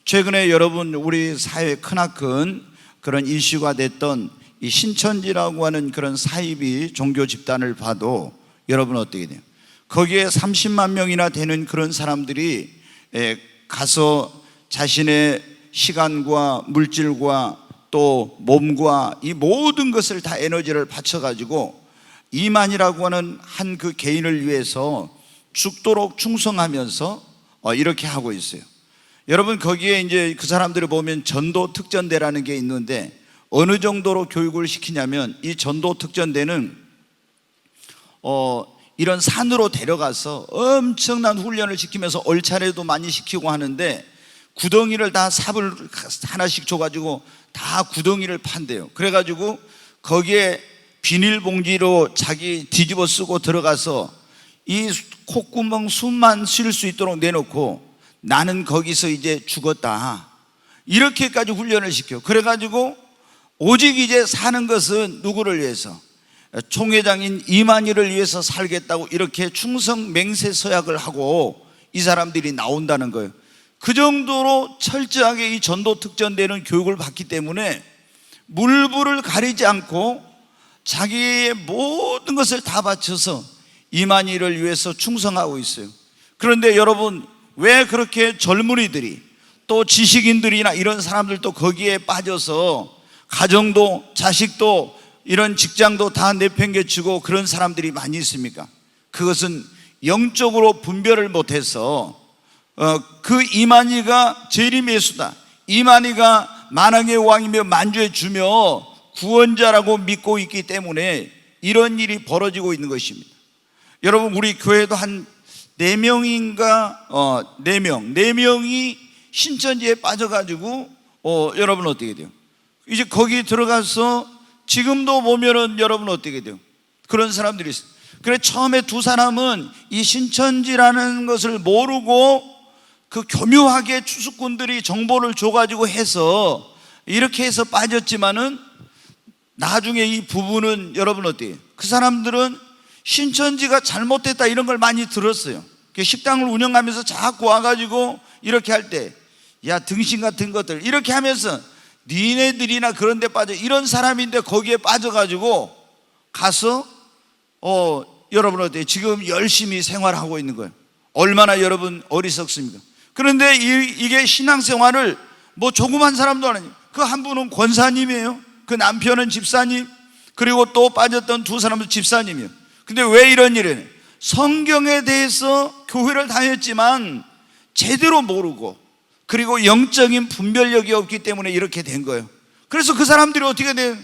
최근에 여러분 우리 사회에 크나큰 그런 이슈가 됐던 이 신천지라고 하는 그런 사이비 종교 집단을 봐도 여러분 어떻게 돼요? 거기에 30만 명이나 되는 그런 사람들이 가서 자신의 시간과 물질과 또 몸과 이 모든 것을 다 에너지를 바쳐가지고 이만이라고 하는 한 그 개인을 위해서 죽도록 충성하면서 이렇게 하고 있어요. 여러분 거기에 이제 그 사람들을 보면 전도 특전대라는 게 있는데 어느 정도로 교육을 시키냐면 이 전도 특전대는 이런 산으로 데려가서 엄청난 훈련을 시키면서 얼차례도 많이 시키고 하는데 구덩이를 다 삽을 하나씩 줘가지고 다 구덩이를 판대요. 그래가지고 거기에 비닐봉지로 자기 뒤집어 쓰고 들어가서 이 콧구멍 숨만 쉴 수 있도록 내놓고 나는 거기서 이제 죽었다 이렇게까지 훈련을 시켜. 그래가지고 오직 이제 사는 것은 누구를 위해서? 총회장인 이만희를 위해서 살겠다고 이렇게 충성 맹세 서약을 하고 이 사람들이 나온다는 거예요. 그 정도로 철저하게 이 전도 특전대는 교육을 받기 때문에 물불을 가리지 않고 자기의 모든 것을 다 바쳐서 이만희를 위해서 충성하고 있어요. 그런데 여러분 왜 그렇게 젊은이들이 또 지식인들이나 이런 사람들도 거기에 빠져서 가정도 자식도 이런 직장도 다 내팽개치고 그런 사람들이 많이 있습니까? 그것은 영적으로 분별을 못해서 그 이만희가 재림예수다, 이만희가 만왕의 왕이며 만주의 주며 구원자라고 믿고 있기 때문에 이런 일이 벌어지고 있는 것입니다. 여러분 우리 교회도 한 4명인가 4명이 신천지에 빠져가지고 여러분 어떻게 돼요? 이제 거기 들어가서 지금도 보면은 여러분 어떻게 돼요? 그런 사람들이 있어요. 그래 처음에 두 사람은 이 신천지라는 것을 모르고 그 교묘하게 추수꾼들이 정보를 줘가지고 해서 이렇게 해서 빠졌지만은 나중에 이 부부는 여러분 어때요? 그 사람들은 신천지가 잘못됐다 이런 걸 많이 들었어요. 식당을 운영하면서 자꾸 와가지고 이렇게 할 때 야 등신 같은 것들 이렇게 하면서 니네들이나 그런 데 빠져 이런 사람인데 거기에 빠져가지고 가서 여러분 어때요? 지금 열심히 생활하고 있는 거예요. 얼마나 여러분 어리석습니까? 그런데 이게 신앙생활을 뭐 조그만 사람도 아니에요. 그 한 분은 권사님이에요. 그 남편은 집사님, 그리고 또 빠졌던 두 사람도 집사님이에요. 근데 왜 이런 일이에요? 성경에 대해서 교회를 다녔지만 제대로 모르고 그리고 영적인 분별력이 없기 때문에 이렇게 된 거예요. 그래서 그 사람들이 어떻게 돼요?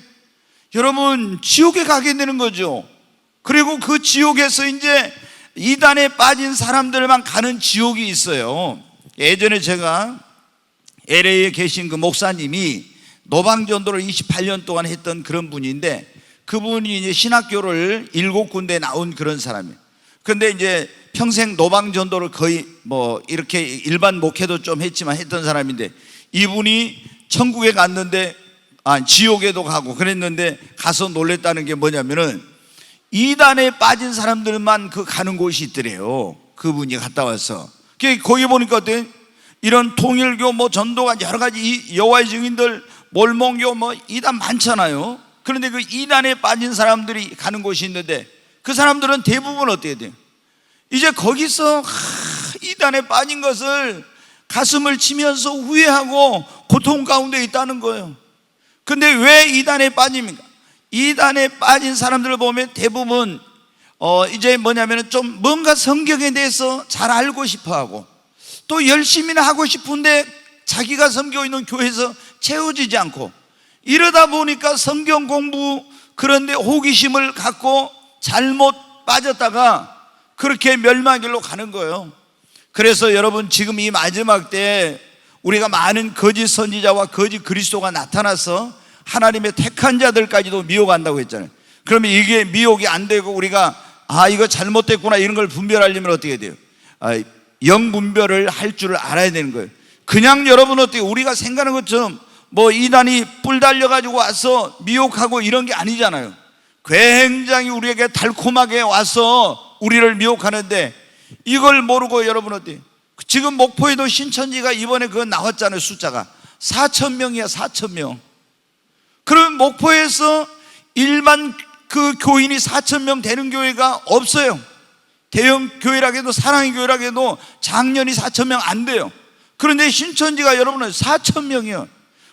여러분 지옥에 가게 되는 거죠. 그리고 그 지옥에서 이제 이단에 빠진 사람들만 가는 지옥이 있어요. 예전에 제가 LA에 계신 그 목사님이 노방전도를 28년 동안 했던 그런 분인데 그분이 이제 신학교를 7군데 나온 그런 사람이에요. 근데 이제 평생 노방전도를 거의 뭐 이렇게 일반 목회도 좀 했지만 했던 사람인데 이분이 천국에 갔는데 지옥에도 가고 그랬는데 가서 놀랬다는 게 뭐냐면은 이단에 빠진 사람들만 가는 곳이 있더래요. 그분이 갔다 와서 거기 보니까 어때? 이런 통일교 뭐 전도가 여러 가지 여호와의 증인들 몰몬교 뭐 이단 많잖아요. 그런데 그 이단에 빠진 사람들이 가는 곳이 있는데 그 사람들은 대부분 어떻게 돼요? 이제 거기서 이단에 빠진 것을 가슴을 치면서 후회하고 고통 가운데 있다는 거예요. 근데 왜 이단에 빠집니까? 이단에 빠진 사람들을 보면 대부분 이제 뭐냐면 좀 뭔가 성경에 대해서 잘 알고 싶어하고 또 열심히는 하고 싶은데 자기가 섬기고 있는 교회에서 채워지지 않고 이러다 보니까 성경 공부 그런데 호기심을 갖고 잘못 빠졌다가 그렇게 멸망길로 가는 거예요. 그래서 여러분 지금 이 마지막 때 우리가 많은 거짓 선지자와 거짓 그리스도가 나타나서 하나님의 택한 자들까지도 미혹한다고 했잖아요. 그러면 이게 미혹이 안 되고 우리가 이거 잘못됐구나 이런 걸 분별하려면 어떻게 돼요? 영분별을 할 줄을 알아야 되는 거예요. 그냥 여러분 어떻게 우리가 생각하는 것처럼 뭐 이단이 뿔 달려가지고 와서 미혹하고 이런 게 아니잖아요. 굉장히 우리에게 달콤하게 와서 우리를 미혹하는데 이걸 모르고 여러분 어때요? 지금 목포에도 신천지가 이번에 그거 나왔잖아요. 숫자가 4,000명이야. 4,000명. 그러면 목포에서 일반 그 교인이 4,000명 되는 교회가 없어요. 대형 교회라고 해도, 사랑의 교회라고 해도 작년이 4,000명 안 돼요. 그런데 신천지가 여러분은 4,000명이요.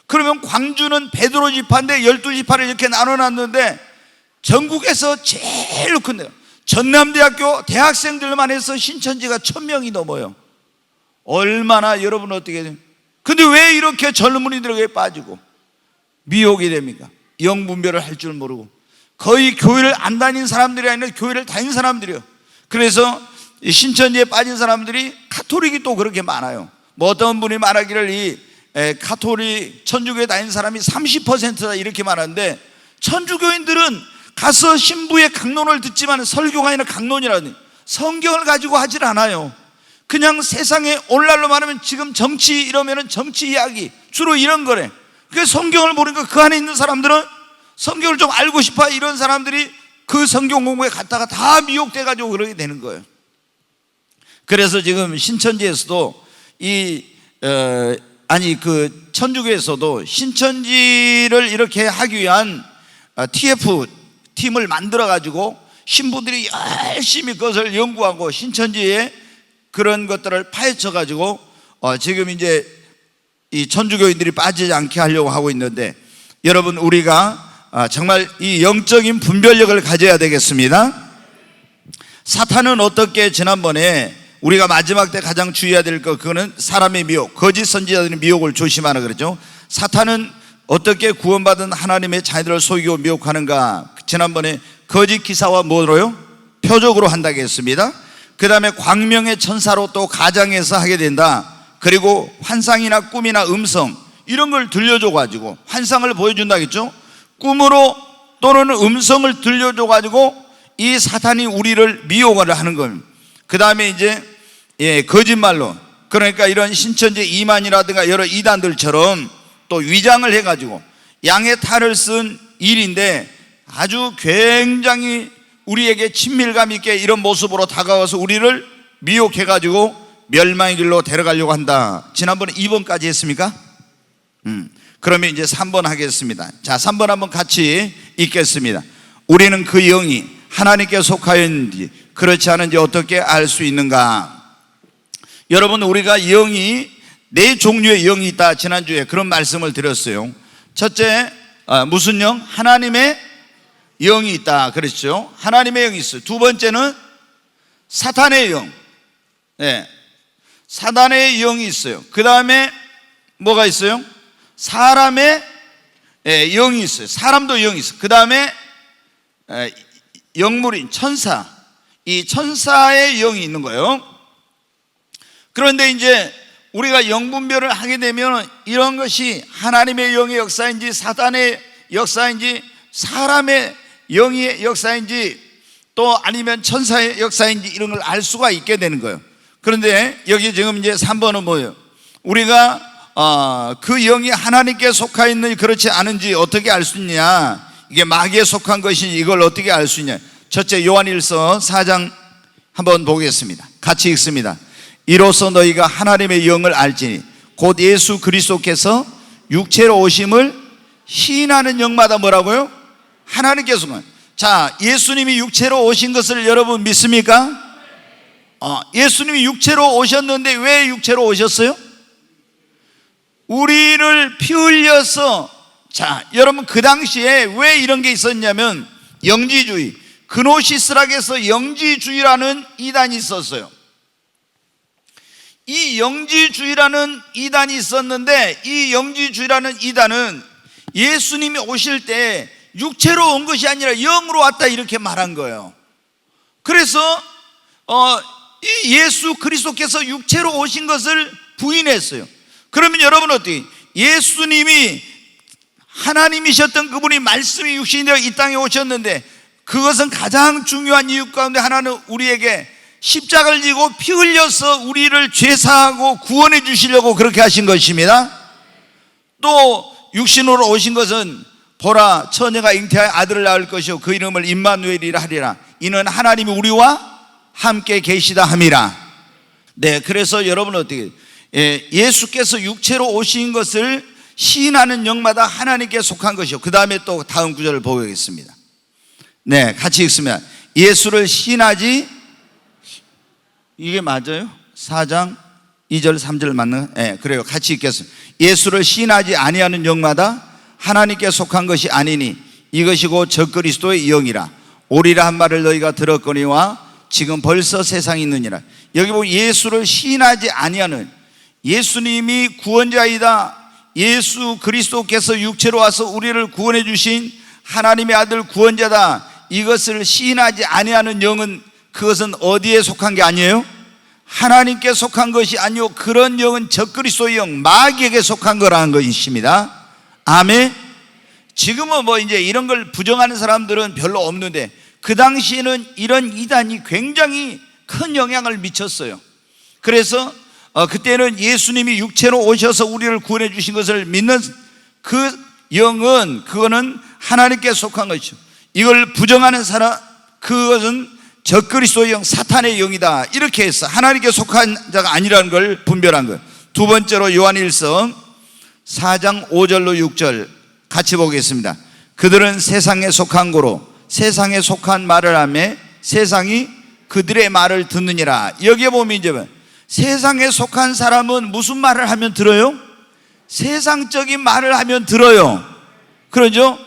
그러면 광주는 베드로 지파인데 12지파를 이렇게 나눠놨는데 전국에서 제일 큰 데요. 전남대학교 대학생들만 해서 신천지가 1,000명이 넘어요. 얼마나 여러분 어떻게 돼요? 근데 왜 이렇게 젊은이들에게 빠지고 미혹이 됩니까? 영분별을 할 줄 모르고 거의 교회를 안 다닌 사람들이 아니라 교회를 다닌 사람들이요. 그래서 신천지에 빠진 사람들이 카톨릭이 또 그렇게 많아요. 뭐 어떤 분이 말하기를 이 카톨릭 천주교에 다닌 사람이 30%다 이렇게 말하는데, 천주교인들은 가서 신부의 강론을 듣지만 설교가 아니라 강론이라니 성경을 가지고 하질 않아요. 그냥 세상에 오늘날로 말하면 지금 정치 이러면은 정치 이야기 주로 이런 거래. 그래서 성경을 모르니까 그 안에 있는 사람들은 성경을 좀 알고 싶어 이런 사람들이 그 성경 공부에 갔다가 다 미혹돼 가지고 그러게 되는 거예요. 그래서 지금 신천지에서도 그 천주교에서도 신천지를 이렇게 하기 위한 TF 팀을 만들어 가지고 신부들이 열심히 그것을 연구하고 신천지에 그런 것들을 파헤쳐 가지고 지금 이제 이 천주교인들이 빠지지 않게 하려고 하고 있는데, 여러분 우리가 정말 이 영적인 분별력을 가져야 되겠습니다. 사탄은 어떻게, 지난번에 우리가 마지막 때 가장 주의해야 될 것, 그거는 사람의 미혹, 거짓 선지자들의 미혹을 조심하라 그러죠. 사탄은 어떻게 구원받은 하나님의 자녀들을 속이고 미혹하는가, 지난번에 거짓 기사와 뭐로요? 표적으로 한다고 했습니다. 그 다음에 광명의 천사로 또 가장해서 하게 된다. 그리고 환상이나 꿈이나 음성 이런 걸 들려줘 가지고 환상을 보여준다겠죠. 꿈으로 또는 음성을 들려줘 가지고 이 사탄이 우리를 미혹을 하는 겁니다. 그 다음에 이제 거짓말로, 그러니까 이런 신천지 이만이라든가 여러 이단들처럼 또 위장을 해가지고 양의 탈을 쓴 일인데 아주 굉장히 우리에게 친밀감 있게 이런 모습으로 다가와서 우리를 미혹해가지고 멸망의 길로 데려가려고 한다. 지난번에 2번까지 했습니까? 그러면 이제 3번 하겠습니다. 자, 3번 한번 같이 읽겠습니다. 우리는 그 영이 하나님께 속하였는지 그렇지 않은지 어떻게 알 수 있는가? 여러분, 우리가 영이 네 종류의 영이 있다, 지난주에 그런 말씀을 드렸어요. 첫째, 무슨 영? 하나님의 영이 있다 그랬죠. 하나님의 영이 있어요. 두 번째는 사탄의 영, 사탄의 영이 있어요. 그 다음에 뭐가 있어요? 사람의 영이 있어요. 사람도 영이 있어요. 그 다음에 영물인 천사, 이 천사의 영이 있는 거예요. 그런데 이제 우리가 영분별을 하게 되면 이런 것이 하나님의 영의 역사인지 사탄의 역사인지 사람의 영의 역사인지 또 아니면 천사의 역사인지 이런 걸 알 수가 있게 되는 거예요. 그런데 여기 지금 이제 3번은 뭐예요? 우리가 그 영이 하나님께 속하 있는지 그렇지 않은지 어떻게 알 수 있냐? 이게 마귀에 속한 것인지 이걸 어떻게 알 수 있냐? 첫째, 요한일서 4장 한번 보겠습니다. 같이 읽습니다. 이로써 너희가 하나님의 영을 알지니 곧 예수 그리스도께서 육체로 오심을 시인하는 영마다 뭐라고요? 하나님께서. 자, 예수님이 육체로 오신 것을 여러분 믿습니까? 예수님이 육체로 오셨는데 왜 육체로 오셨어요? 우리를 피 흘려서. 자, 여러분 그 당시에 왜 이런 게 있었냐면 영지주의, 그노시스라고 해서 영지주의라는 이단이 있었어요. 이 영지주의라는 이단이 있었는데 이 영지주의라는 이단은 예수님이 오실 때 육체로 온 것이 아니라 영으로 왔다 이렇게 말한 거예요. 그래서 이 예수 그리스도께서 육체로 오신 것을 부인했어요. 그러면 여러분 어떻게, 예수님이 하나님이셨던 그분이 말씀이 육신이 되어 이 땅에 오셨는데 그것은 가장 중요한 이유 가운데 하나는 우리에게 십자가를 지고 피 흘려서 우리를 죄사하고 구원해 주시려고 그렇게 하신 것입니다. 또 육신으로 오신 것은 보라, 처녀가 잉태하여 아들을 낳을 것이요 그 이름을 임마누엘이라 하리라. 이는 하나님이 우리와 함께 계시다 함이라. 네, 그래서 여러분 어떻게 예수께서 육체로 오신 것을 시인하는 영마다 하나님께 속한 것이요. 그 다음에 또 다음 구절을 보겠습니다. 네, 같이 읽으면 예수를 시인하지, 이게 맞아요? 4장 2절 3절 맞나? 네, 그래요. 같이 읽겠습니다. 예수를 시인하지 아니하는 영마다 하나님께 속한 것이 아니니 이것이 곧 적그리스도의 영이라. 오리라 한 말을 너희가 들었거니와 지금 벌써 세상에 있느니라. 여기 보면 예수를 시인하지 아니하는, 예수님이 구원자이다, 예수 그리스도께서 육체로 와서 우리를 구원해 주신 하나님의 아들 구원자다, 이것을 시인하지 아니하는 영은, 그것은 어디에 속한 게 아니에요? 하나님께 속한 것이 아니요, 그런 영은 적그리스도의 영, 마귀에게 속한 거라는 것입니다. 아멘. 지금은 뭐 이제 이런 걸 부정하는 사람들은 별로 없는데, 그 당시에는 이런 이단이 굉장히 큰 영향을 미쳤어요. 그래서 그때는 예수님이 육체로 오셔서 우리를 구원해 주신 것을 믿는 그 영은, 그거는 하나님께 속한 것이죠. 이걸 부정하는 사람, 그것은 적그리스도의 영, 사탄의 영이다, 이렇게 해서 하나님께 속한 자가 아니라는 걸 분별한 거예요. 두 번째로 요한일서 4장 5절로 6절 같이 보겠습니다. 그들은 세상에 속한 거로 세상에 속한 말을 하며 세상이 그들의 말을 듣느니라. 여기에 보면 이제 세상에 속한 사람은 무슨 말을 하면 들어요? 세상적인 말을 하면 들어요. 그러죠?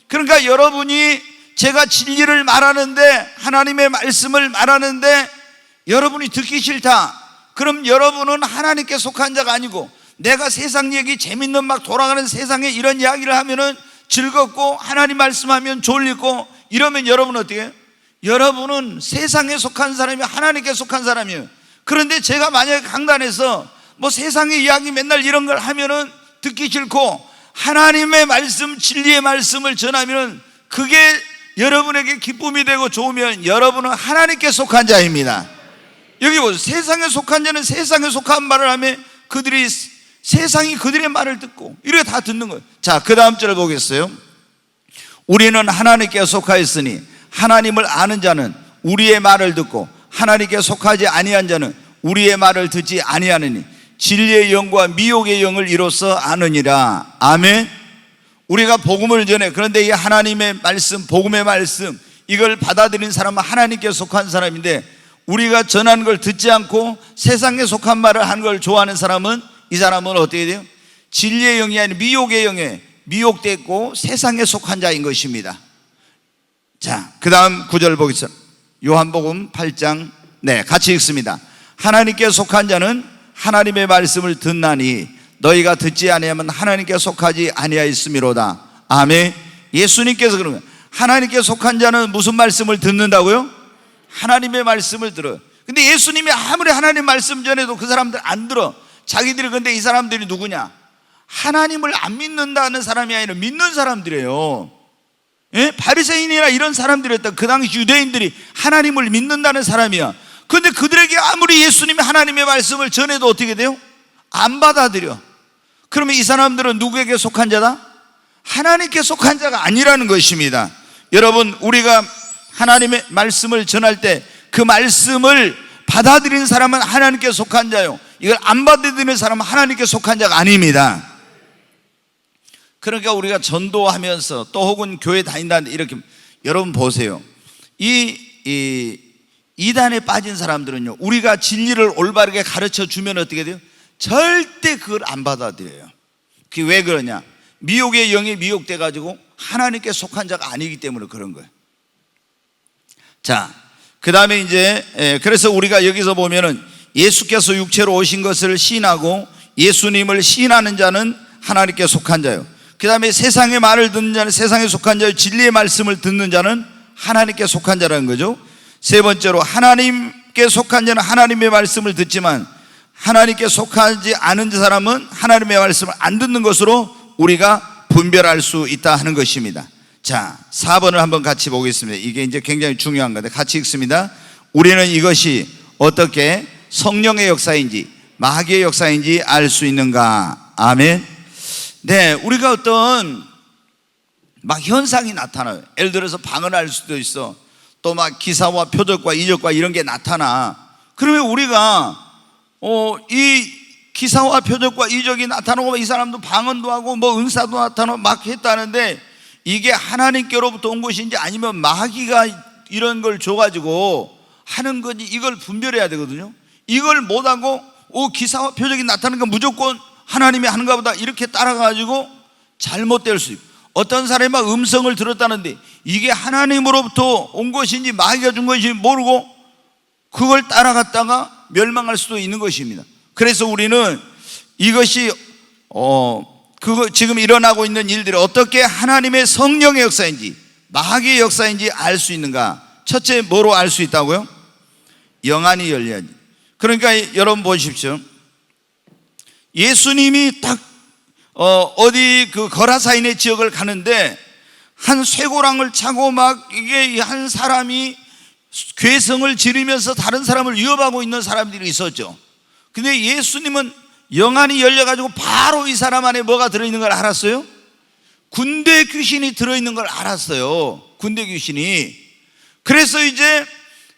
그러니까 여러분이, 제가 진리를 말하는데, 하나님의 말씀을 말하는데 여러분이 듣기 싫다, 그럼 여러분은 하나님께 속한 자가 아니고, 내가 세상 얘기 재밌는 막 돌아가는 세상에 이런 이야기를 하면은 즐겁고 하나님 말씀하면 졸리고 이러면 여러분은 어떻게 해요? 여러분은 세상에 속한 사람이 하나님께 속한 사람이에요. 그런데 제가 만약에 강단에서 뭐 세상의 이야기 맨날 이런 걸 하면은 듣기 싫고, 하나님의 말씀, 진리의 말씀을 전하면 그게 여러분에게 기쁨이 되고 좋으면 여러분은 하나님께 속한 자입니다. 여기 보세요. 세상에 속한 자는 세상에 속한 말을 하며 그들이, 세상이 그들의 말을 듣고, 이렇게 다 듣는 거예요. 자, 그 다음 절을 보겠어요. 우리는 하나님께 속하였으니 하나님을 아는 자는 우리의 말을 듣고 하나님께 속하지 아니한 자는 우리의 말을 듣지 아니하느니 진리의 영과 미혹의 영을 이로써 아느니라. 아멘. 우리가 복음을 전해, 그런데 이 하나님의 말씀, 복음의 말씀, 이걸 받아들인 사람은 하나님께 속한 사람인데, 우리가 전하는 걸 듣지 않고 세상에 속한 말을 하는 걸 좋아하는 사람은, 이 사람은 어떻게 돼요? 진리의 영이 아닌 미혹의 영에 미혹됐고 세상에 속한 자인 것입니다. 자, 그 다음 구절 보겠습니다. 요한복음 8장, 네, 같이 읽습니다. 하나님께 속한 자는 하나님의 말씀을 듣나니 너희가 듣지 아니하면 하나님께 속하지 아니하였음이로다. 아멘. 예수님께서 그러면 하나님께 속한 자는 무슨 말씀을 듣는다고요? 하나님의 말씀을 들어요. 근데 예수님이 아무리 하나님 말씀 전해도 그 사람들 안 들어. 자기들이, 근데 이 사람들이 누구냐? 하나님을 안 믿는다는 사람이 아니라 믿는 사람들이에요. 예? 바리새인이나 이런 사람들이었다. 그 당시 유대인들이 하나님을 믿는다는 사람이야. 그런데 그들에게 아무리 예수님이 하나님의 말씀을 전해도 어떻게 돼요? 안 받아들여. 그러면 이 사람들은 누구에게 속한 자다? 하나님께 속한 자가 아니라는 것입니다. 여러분, 우리가 하나님의 말씀을 전할 때 그 말씀을 받아들이는 사람은 하나님께 속한 자요, 이걸 안 받아들이는 사람은 하나님께 속한 자가 아닙니다. 그러니까 우리가 전도하면서 또 혹은 교회 다닌다는데 이렇게, 여러분 보세요. 이 이단에 빠진 사람들은요, 우리가 진리를 올바르게 가르쳐 주면 어떻게 돼요? 절대 그걸 안 받아들여요. 그게 왜 그러냐? 미혹의 영이 미혹돼 가지고 하나님께 속한 자가 아니기 때문에 그런 거예요. 자, 그 다음에 이제 그래서 우리가 여기서 보면은 예수께서 육체로 오신 것을 시인하고 예수님을 시인하는 자는 하나님께 속한 자요, 그 다음에 세상의 말을 듣는 자는 세상에 속한 자요, 진리의 말씀을 듣는 자는 하나님께 속한 자라는 거죠. 세 번째로, 하나님께 속한 자는 하나님의 말씀을 듣지만 하나님께 속하지 않은 사람은 하나님의 말씀을 안 듣는 것으로 우리가 분별할 수 있다 하는 것입니다. 자, 4번을 한번 같이 보겠습니다. 이게 이제 굉장히 중요한 건데 같이 읽습니다. 우리는 이것이 어떻게 성령의 역사인지 마귀의 역사인지 알 수 있는가? 아멘. 네, 우리가 어떤 막 현상이 나타나요. 예를 들어서 방언할 수도 있어. 또 막 기사와 표적과 이적과 이런 게 나타나. 그러면 우리가 이 기사와 표적과 이적이 나타나고 이 사람도 방언도 하고 뭐 은사도 나타나고 막 했다는데 이게 하나님께로부터 온 것인지 아니면 마귀가 이런 걸 줘가지고 하는 건지 이걸 분별해야 되거든요. 이걸 못하고 기사와 표적이 나타나니까 무조건 하나님이 하는가 보다 이렇게 따라가가지고 잘못될 수 있고, 어떤 사람이 막 음성을 들었다는데 이게 하나님으로부터 온 것인지 마귀가 준 것인지 모르고 그걸 따라갔다가 멸망할 수도 있는 것입니다. 그래서 우리는 이것이 지금 일어나고 있는 일들이 어떻게 하나님의 성령의 역사인지 마귀의 역사인지 알 수 있는가? 첫째, 뭐로 알 수 있다고요? 영안이 열려야지. 그러니까 여러분 보십시오. 예수님이 딱 어디 그 거라사인의 지역을 가는데 한 쇠고랑을 차고 막 이게 한 사람이 괴성을 지르면서 다른 사람을 위협하고 있는 사람들이 있었죠. 근데 예수님은 영안이 열려가지고 바로 이 사람 안에 뭐가 들어있는 걸 알았어요? 군대 귀신이 들어있는 걸 알았어요. 군대 귀신이. 그래서 이제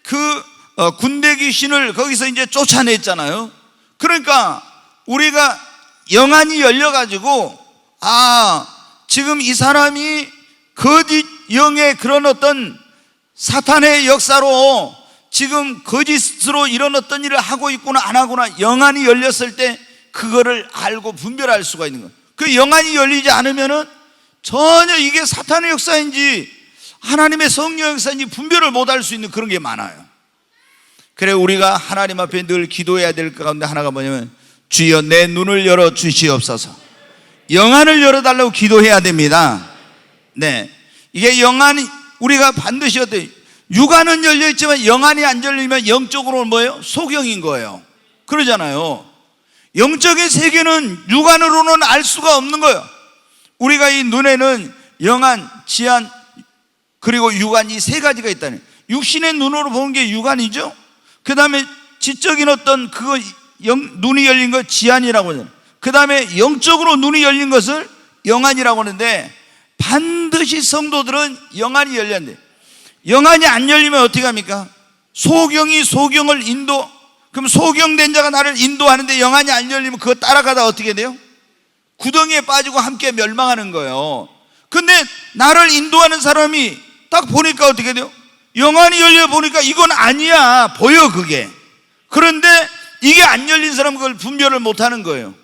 그 군대 귀신을 거기서 이제 쫓아냈잖아요. 그러니까 우리가 영안이 열려가지고 지금 이 사람이 거짓 영의 그런 어떤 사탄의 역사로 지금 거짓으로 이런 어떤 일을 하고 있구나 안 하구나 영안이 열렸을 때 그거를 알고 분별할 수가 있는 거예요. 그 영안이 열리지 않으면은 전혀 이게 사탄의 역사인지 하나님의 성령 역사인지 분별을 못할 수 있는 그런 게 많아요. 그래 우리가 하나님 앞에 늘 기도해야 될 것 가운데 하나가 뭐냐면 주여 내 눈을 열어 주시옵소서. 영안을 열어달라고 기도해야 됩니다. 네, 이게 영안이 우리가 반드시 어때요? 육안은 열려있지만 영안이 안 열리면 영적으로는 뭐예요? 소경인 거예요. 그러잖아요. 영적인 세계는 육안으로는 알 수가 없는 거예요. 우리가 이 눈에는 영안, 지안 그리고 육안 이 세 가지가 있다니. 육신의 눈으로 보는 게 육안이죠. 그 다음에 지적인 어떤 그거 눈이 열린 거 지안이라고 하잖아요. 그 다음에 영적으로 눈이 열린 것을 영안이라고 하는데 반드시 성도들은 영안이 열려야 돼. 영안이 안 열리면 어떻게 합니까? 소경이 소경을 그럼 소경된 자가 나를 인도하는데 영안이 안 열리면 그거 따라가다 어떻게 돼요? 구덩이에 빠지고 함께 멸망하는 거예요. 근데 나를 인도하는 사람이 딱 보니까 어떻게 돼요? 영안이 열려 보니까 이건 아니야 보여 그게. 그런데 이게 안 열린 사람은 그걸 분별을 못하는 거예요.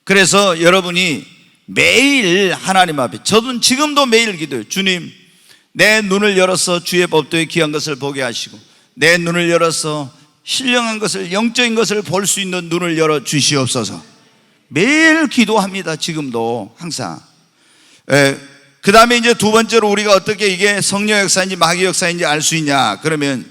그래서 여러분이 매일 하나님 앞에, 저는 지금도 매일 기도해요. 주님 내 눈을 열어서 주의 법도에 귀한 것을 보게 하시고 내 눈을 열어서 신령한 것을 영적인 것을 볼 수 있는 눈을 열어 주시옵소서. 매일 기도합니다. 지금도 항상. 그 다음에 이제 두 번째로 우리가 어떻게 이게 성령 역사인지 마귀 역사인지 알 수 있냐? 그러면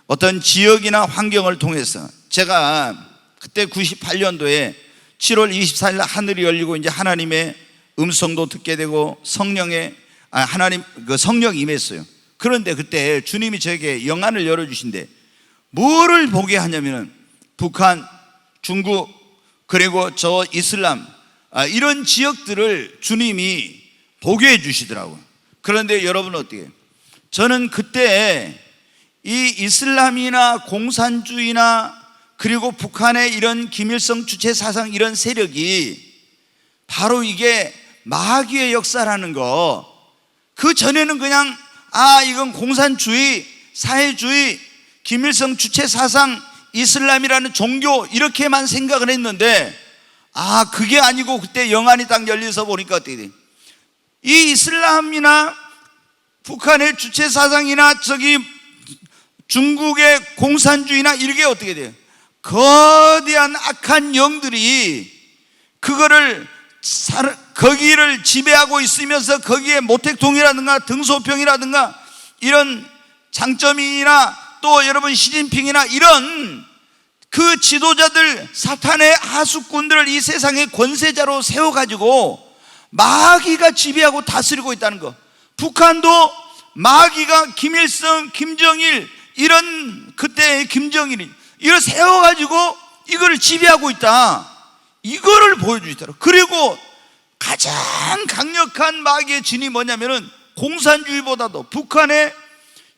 어떤 지역이나 환경을 통해서, 제가 그때 98년도에 7월 24일 하늘이 열리고 이제 하나님의 음성도 듣게 되고 하나님 그 성령이 임했어요. 그런데 그때 주님이 저에게 영안을 열어주신대. 뭐를 보게 하냐면은 북한, 중국 그리고 저 이슬람 이런 지역들을 주님이 보게 해주시더라고요. 그런데 여러분은 어떻게 해요? 저는 그때 이 이슬람이나 공산주의나 그리고 북한의 이런 김일성 주체 사상 이런 세력이 바로 이게 마귀의 역사라는 거, 그 전에는 그냥 이건 공산주의, 사회주의, 김일성 주체 사상, 이슬람이라는 종교 이렇게만 생각을 했는데 그게 아니고 그때 영안이 딱 열려서 보니까 어떻게 돼? 이 이슬람이나 북한의 주체 사상이나 저기 중국의 공산주의나 이게 어떻게 돼요? 거대한 악한 영들이 그거를 거기를 지배하고 있으면서 거기에 모택동이라든가 등소평이라든가 이런 장점이나 또 여러분 시진핑이나 이런 그 지도자들, 사탄의 하수꾼들을 이 세상의 권세자로 세워가지고 마귀가 지배하고 다스리고 있다는 거. 북한도 마귀가 김일성, 김정일 이런 그때의 김정일이 이걸 세워가지고 이거를 지배하고 있다, 이거를 보여주시더라고요. 그리고 가장 강력한 마귀의 진이 뭐냐면은 공산주의보다도 북한의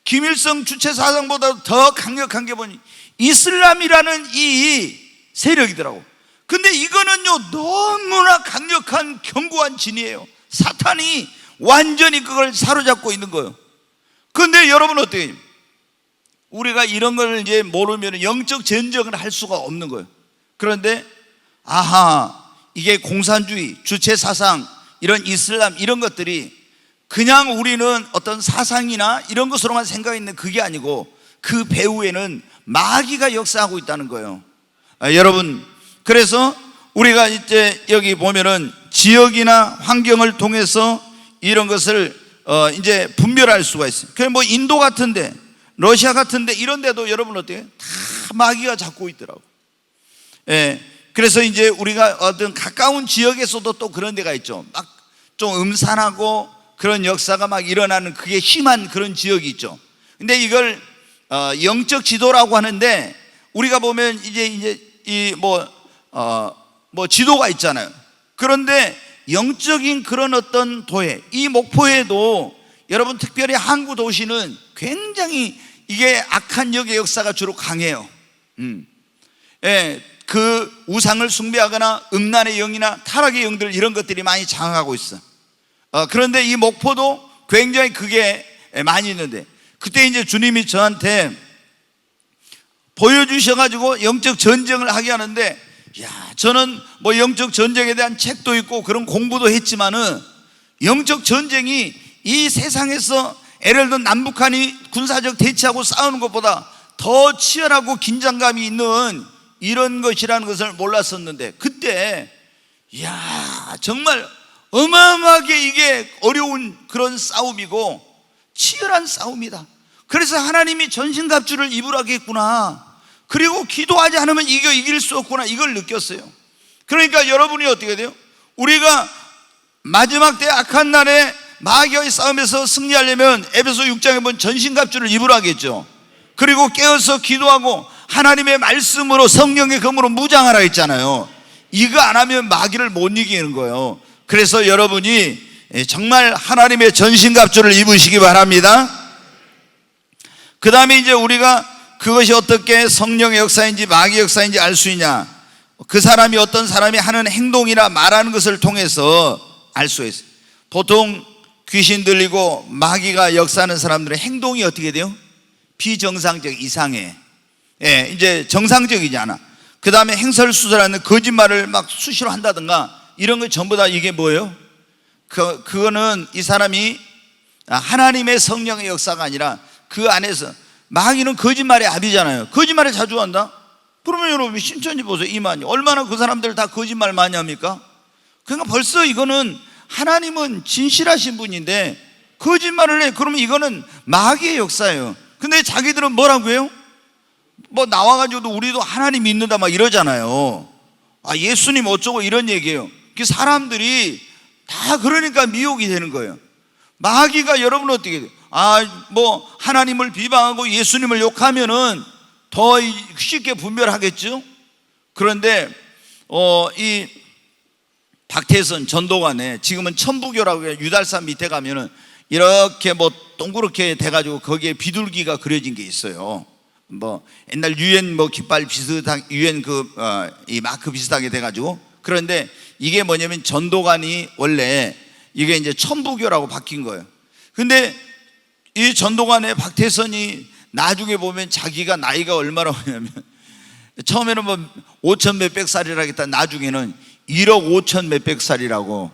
김일성 주체 사상보다도 더 강력한 게 뭐니? 이슬람이라는 이 세력이더라고. 근데 이거는요 너무나 강력한 견고한 진이에요. 사탄이 완전히 그걸 사로잡고 있는 거예요. 근데 여러분 어때요? 우리가 이런 걸 이제 모르면 영적 전쟁을 할 수가 없는 거예요. 그런데 이게 공산주의, 주체사상, 이런 이슬람 이런 것들이 그냥 우리는 어떤 사상이나 이런 것으로만 생각했는데 그게 아니고 그 배후에는 마귀가 역사하고 있다는 거예요. 여러분, 그래서 우리가 이제 여기 보면은 지역이나 환경을 통해서 이런 것을 이제 분별할 수가 있어요. 그래 뭐 인도 같은데, 러시아 같은데 이런 데도 여러분 어때요? 다 마귀가 잡고 있더라고. 예. 그래서 이제 우리가 어떤 가까운 지역에서도 또 그런 데가 있죠. 막 좀 음산하고 그런 역사가 막 일어나는 그게 심한 그런 지역이 있죠. 근데 이걸 영적 지도라고 하는데 우리가 보면 이제 이 뭐 지도가 있잖아요. 그런데 영적인 그런 어떤 도회, 이 목포에도 여러분 특별히 항구 도시는 굉장히 이게 악한 역의 역사가 주로 강해요. 예, 그 우상을 숭배하거나 음란의 영이나 타락의 영들 이런 것들이 많이 장악하고 있어. 그런데 이 목포도 굉장히 그게 많이 있는데 그때 이제 주님이 저한테 보여주셔가지고 영적 전쟁을 하게 하는데, 저는 뭐 영적 전쟁에 대한 책도 있고 그런 공부도 했지만은 영적 전쟁이 이 세상에서 예를 들어 남북한이 군사적 대치하고 싸우는 것보다 더 치열하고 긴장감이 있는 이런 것이라는 것을 몰랐었는데 그때 정말 어마어마하게 이게 어려운 그런 싸움이고 치열한 싸움이다. 그래서 하나님이 전신갑주를 입으라겠구나. 그리고 기도하지 않으면 이길 수 없구나. 이걸 느꼈어요. 그러니까 여러분이 어떻게 돼요? 우리가 마지막 때 악한 날에 마귀와의 싸움에서 승리하려면 에베소 6장에 보면 전신갑주를 입으라겠죠. 그리고 깨어서 기도하고 하나님의 말씀으로 성령의 검으로 무장하라 했잖아요. 이거 안 하면 마귀를 못 이기는 거예요. 그래서 여러분이 정말 하나님의 전신갑주를 입으시기 바랍니다. 그 다음에 이제 우리가 그것이 어떻게 성령의 역사인지 마귀의 역사인지 알 수 있냐, 그 사람이 어떤 사람이 하는 행동이나 말하는 것을 통해서 알 수 있어요. 보통 귀신 들리고 마귀가 역사하는 사람들의 행동이 어떻게 돼요? 비정상적, 이상해. 이제 정상적이지 않아. 그 다음에 행설수설하는 거짓말을 막 수시로 한다든가 이런 거 전부 다 이게 뭐예요? 그거는 이 사람이 하나님의 성령의 역사가 아니라 그 안에서, 마귀는 거짓말의 압이잖아요. 거짓말을 자주 한다? 그러면 여러분 신천지 보세요. 이만희 얼마나 그 사람들 다 거짓말 많이 합니까? 그러니까 벌써 이거는 하나님은 진실하신 분인데 거짓말을 해. 그러면 이거는 마귀의 역사예요. 근데 자기들은 뭐라고 해요? 뭐 나와가지고도 우리도 하나님 믿는다 막 이러잖아요. 예수님 어쩌고 이런 얘기예요. 그 사람들이 다 그러니까 미혹이 되는 거예요. 마귀가 여러분 어떻게 돼요? 뭐 하나님을 비방하고 예수님을 욕하면은 더 쉽게 분별하겠죠. 그런데 이 박태선 전도관에 지금은 천부교라고 해요. 유달산 밑에 가면은 이렇게 뭐 동그랗게 돼가지고 거기에 비둘기가 그려진 게 있어요. 뭐 옛날 유엔 뭐 깃발 비슷한 유엔 이 마크 비슷하게 돼가지고. 그런데 이게 뭐냐면 전도관이 원래 이게 이제 천부교라고 바뀐 거예요. 근데 이 전도관의 박태선이 나중에 보면 자기가 나이가 얼마나 오냐면 처음에는 뭐 5천 몇백 살이라 했다. 나중에는 1억 5천 몇백 살이라고.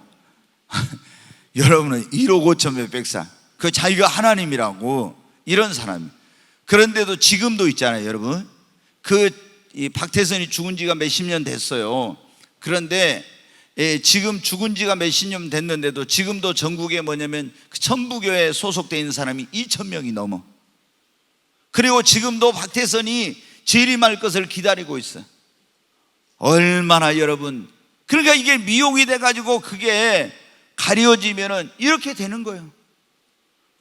여러분은 1억 5천 몇백 살. 그 자기가 하나님이라고 이런 사람이. 그런데도 지금도 있잖아요, 여러분. 이 박태선이 죽은 지가 몇십 년 됐어요. 그런데 지금 죽은 지가 몇십 년 됐는데도 지금도 전국에 뭐냐면 그 천부교에 소속되어 있는 사람이 2천 명이 넘어. 그리고 지금도 박태선이 재림할 것을 기다리고 있어요. 얼마나 여러분, 그러니까 이게 미혹이 돼가지고 그게 가려지면은 이렇게 되는 거예요.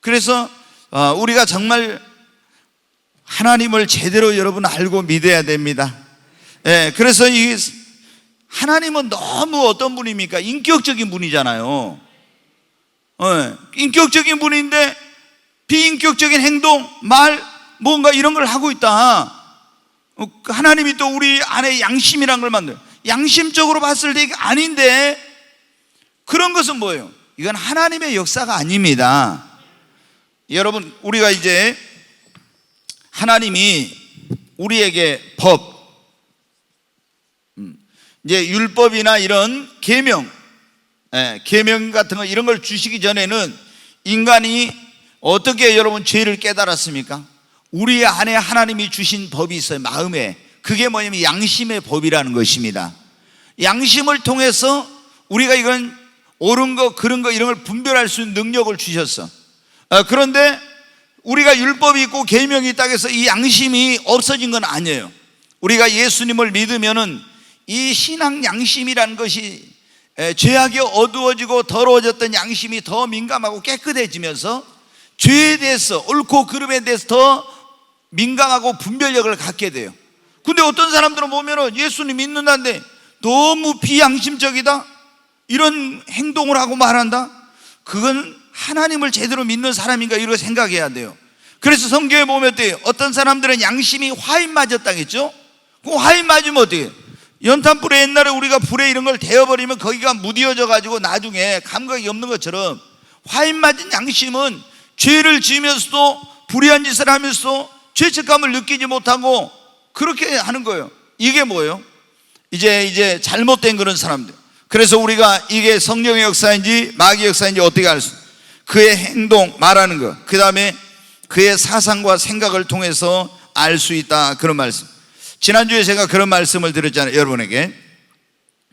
그래서 우리가 정말 하나님을 제대로 여러분 알고 믿어야 됩니다. 그래서 이 하나님은 너무 어떤 분입니까? 인격적인 분이잖아요. 인격적인 분인데 비인격적인 행동, 말, 뭔가 이런 걸 하고 있다. 하나님이 또 우리 안에 양심이란 걸 만들어요. 양심적으로 봤을 때 이게 아닌데, 그런 것은 뭐예요? 이건 하나님의 역사가 아닙니다. 여러분, 우리가 이제 하나님이 우리에게 법, 이제 율법이나 이런 계명, 계명 같은 거 이런 걸 주시기 전에는 인간이 어떻게 여러분 죄를 깨달았습니까? 우리 안에 하나님이 주신 법이 있어요. 마음에. 그게 뭐냐면 양심의 법이라는 것입니다. 양심을 통해서 우리가 이건 옳은 거 그른 거 이런 걸 분별할 수 있는 능력을 주셨어. 그런데 우리가 율법이 있고 계명이 있다고 해서 이 양심이 없어진 건 아니에요. 우리가 예수님을 믿으면은 이 신앙 양심이라는 것이 죄악이 어두워지고 더러워졌던 양심이 더 민감하고 깨끗해지면서 죄에 대해서, 옳고 그름에 대해서 더 민감하고 분별력을 갖게 돼요. 근데 어떤 사람들은 보면은 예수님 믿는다는데 너무 비양심적이다, 이런 행동을 하고 말한다. 그건 하나님을 제대로 믿는 사람인가 이렇게 생각해야 돼요. 그래서 성경에 보면 어떤 사람들은 양심이 화인 맞았다겠죠. 그 화인 맞으면 어떻게 해요? 연탄불에 옛날에 우리가 불에 이런 걸 데워버리면 거기가 무뎌져 가지고 나중에 감각이 없는 것처럼 화인 맞은 양심은 죄를 지으면서도 불의한 짓을 하면서도 죄책감을 느끼지 못하고 그렇게 하는 거예요. 이게 뭐예요? 이제 잘못된 그런 사람들. 그래서 우리가 이게 성령의 역사인지 마귀의 역사인지 어떻게 알 수? 그의 행동, 말하는 것, 그 다음에 그의 사상과 생각을 통해서 알 수 있다, 그런 말씀. 지난주에 제가 그런 말씀을 드렸잖아요, 여러분에게.